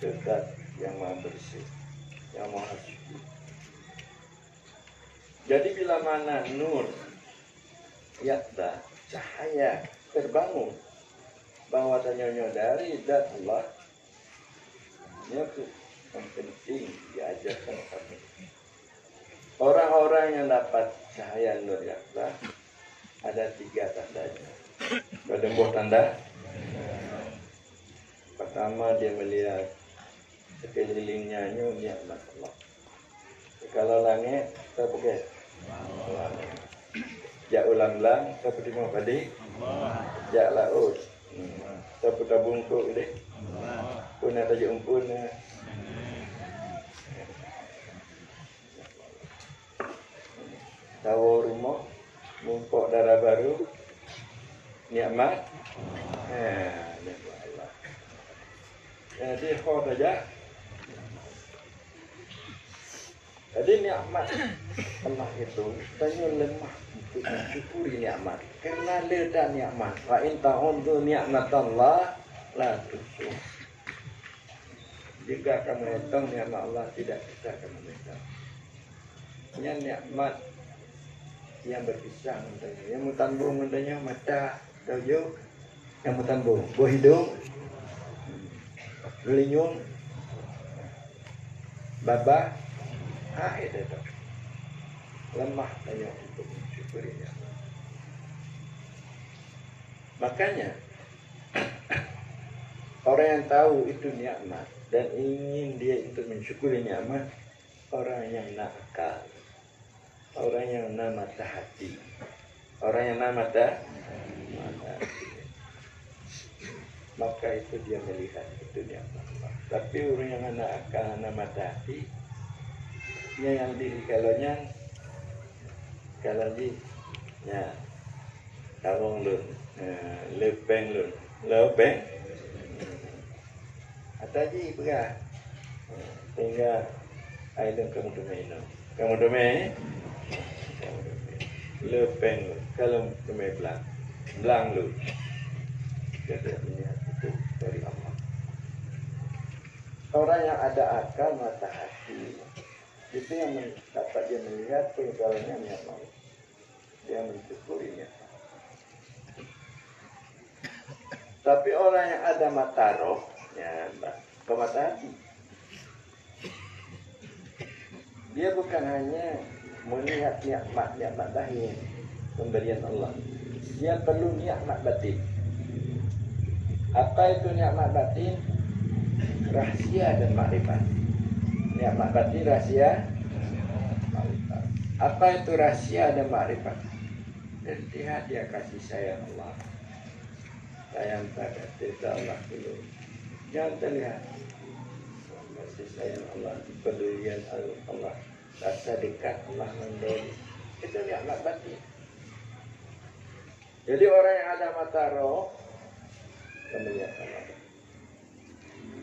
zat yang maha bersih, yang maha suci. Jadi bila mana nur yakda cahaya terbangun bahwa tanya dari zat Allah, ini yang penting diajarkan kami. Orang-orang yang dapat cahaya nur yakda ada 3 tandanya. Berlembuh tanda. Pertama dia melihat sekelilingnya nikmat Allah. Kalau langit terpakai jak ulang-ulang seperti mau padi, jak laut, seperti bungkuk deh, punah tajuk umpun, tahu rumah, mumpuk darah baru, nikmat, nikmat Allah. Jadi kau saja. Jadi nikmat Allah itu tanya lemah untuk mensyukuri nikmat. Karena leda nikmat. Wa in ta'udzu ni'matallah la tuhsuha. Jika kamu hitung nikmat Allah tidak bisa kamu hitung. Ini nikmat yang berpisah mentanya. Yang mutambung mentanya mata, tujuh. Yang mutambung buah hidung, linyung, babah. Itu lemah tanya untuk mensyukurinya. Makanya orang yang tahu itu nikmat dan ingin dia untuk mensyukuri nikmat, orang yang nakal, orang yang namata hati, orang yang namata hati, maka itu dia melihat itu nikmat. Tapi orang yang nakal namata hati, yang diri kalaunya kalau di ya tawong lun lepeng lun lepeng ataji pega sehingga aidon kamu domai lepeng lun kalau domai belang lun jadi itu dari Allah. Orang yang ada akal mata hati itu yang dapat dia melihat peninggalannya nikmat, dia mensyukurinya. Tapi orang yang ada mata roh, ya, mata hati, dia bukan hanya melihat nikmat lahir pemberian Allah, dia perlu nikmat batin. Apa itu nikmat batin? Rahasia dan makrifat. Nikmat batin rahasia makrifat. Apa itu rahasia dan makrifat? Dan dia kasih sayang Allah, sayang pada cinta Allah dulu. Jangan terlihat kasih sayang Allah, pedulian Allah, rasa dekat Allah mendoli. Itu nikmat batin. Jadi orang yang ada mata roh melihat Allah.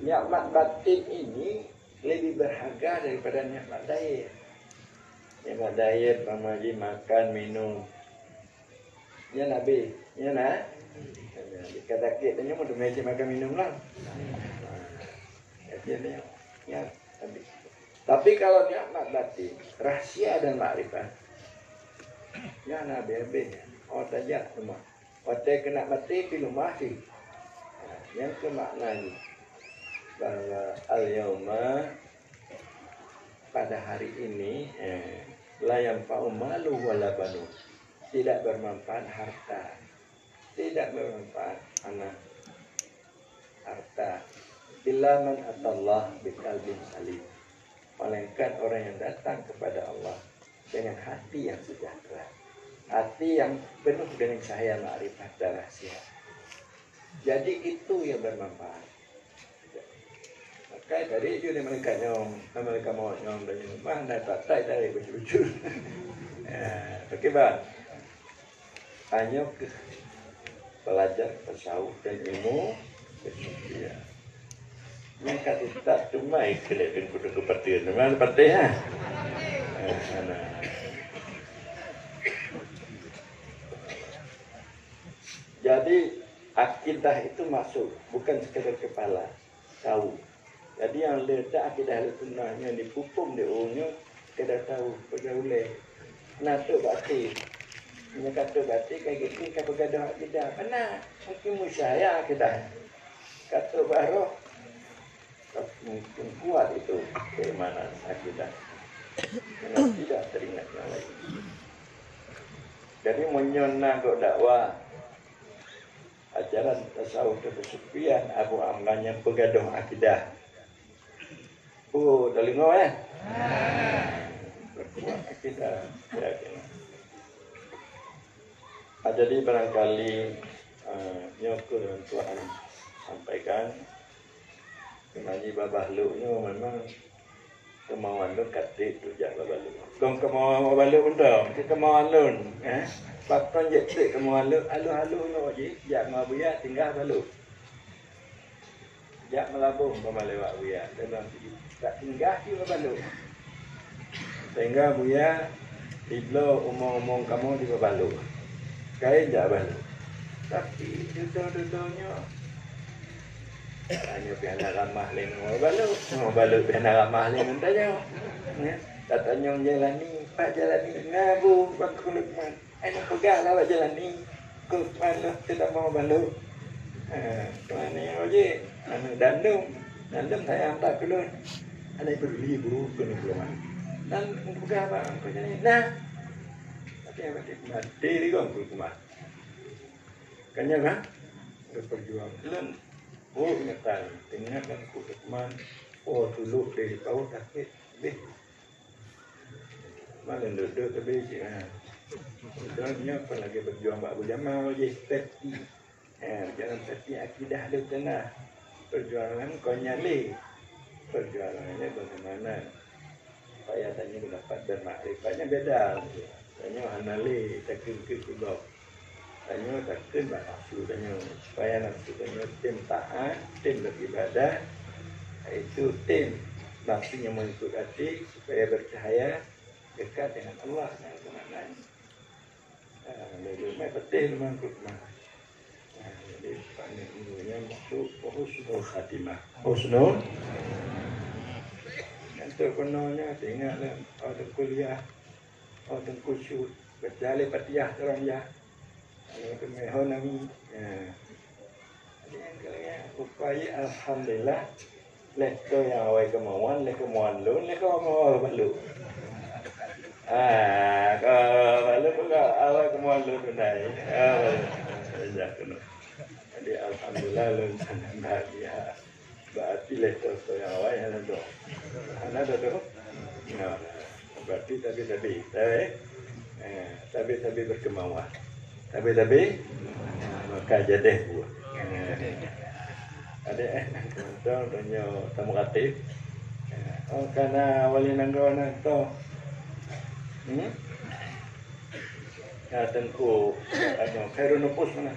Nikmat batin ini lebih berharga daripada nikmat diet. Nikmat diet pamaji makan minum. Ya nabi, ya nak. Kata kita ni mau meja makan minum lah. Ya, tapi kalau nikmat batin, rahasia dan makrifat. Ya nabi, tajak rumah. Otak kena mati di rumah sih. Yang kemaknanya bahwa al-yauma pada hari ini la yanfa'u malu wala banun, tidak bermanfaat harta, tidak bermanfaat anak, harta. Illa man atallah biqalbin salim, melainkan orang yang datang kepada Allah dengan hati yang sejahtera, hati yang penuh dengan cahaya ma'rifat dan rahasia. Jadi itu yang bermanfaat. Maka dari itu mereka mau nyom dan mana tak dari lucu-lucu. Bagaimana? Hanya ke pelajar tasawuf dan ilmu kesucian. Maka tidak cuma ikut kudu kepertian, mana pertian? Jadi akidah itu masuk, bukan sekedar kepala, tahu. Jadi yang letak akidah sunnahnya dipupung di ulnya, kita tahu pergaulan. Nato batin, punya kata batin kayak gini, kata gadah akidah. Mana? Mungkin musyaya akidah. Kata baroh, mungkin kuat itu keimanan akidah. Karena tidak teringatnya lagi. Jadi menyona kok dakwah. Ajaran tasawuf kesufian Abu Amran yang pegaduh akidah. Dalingo berkuat akidah. Jadi barangkali nyokur yang Tuhan sampaikan kemanyi babah lu memang kemauan lu kati tu jak babah lu. Kong kemauan babah lu undang, kemauan lu Pakton je trik kamu halu no je, jak mabuya tinggal balu. Jak melabung pemalewak buya, dan tak tinggal di balu. Sehingga buya diblo omong-omong kamu di balu. Kain jak balu. Tapi duduk-duduknya hanya piana ramah ling mau balu piana ramah ling tanya. Katanya jalan ni, Pak jalan ni ngabu Pak Lukman. Anak pegang lah jalan ni, ke mana tidak mau balu. Mana yang oje, anak dandum saya hantar keluar. Ada peduli ibu kena keluar. Dan pegang apa? Kau jalan nah. Tapi apa dia mati di kau keluar. Kanya kan? Berjuang. Lun, nyetan, tinggalkan kutuman. Dulu dari kau sakit, deh. Malah duduk tapi Udahnya apa lagi berjuang Pak Abu Jamal je seperti jangan seperti akidah dia tanah perjuangan kau nyali perjuangannya bagaimana supaya tanya mendapat dan makrifatnya beda tanya anali takkan ke kubur tanya takkan nafsu tanya supaya nafsu tanya tim taat tim beribadah itu tim nafsunya mengikut hati supaya bercahaya dekat dengan Allah yang sebenarnya. Mai betul mangkut mah. Jadi panik ilmunya masuk husnul khatimah. Husnul. Nanti kononnya tinggal ada kuliah, ada kusyuk, berjalan patiah terang ya. Ada kemehon nami. Jadi yang kalian upaya alhamdulillah. Leto yang awal kemauan lu, kemauan balu. Kalau balu juga awal kemauan lu tunai. Jadi alhamdulillah lu sangat bahagia. Berarti leto yang awal yang ada. Ada tu. Berarti tapi berkemauan. Tapi maka jadi buat. Ada contoh tanya tamu katib. Karena wali nanggawan itu. Tengku khairun nufus mana?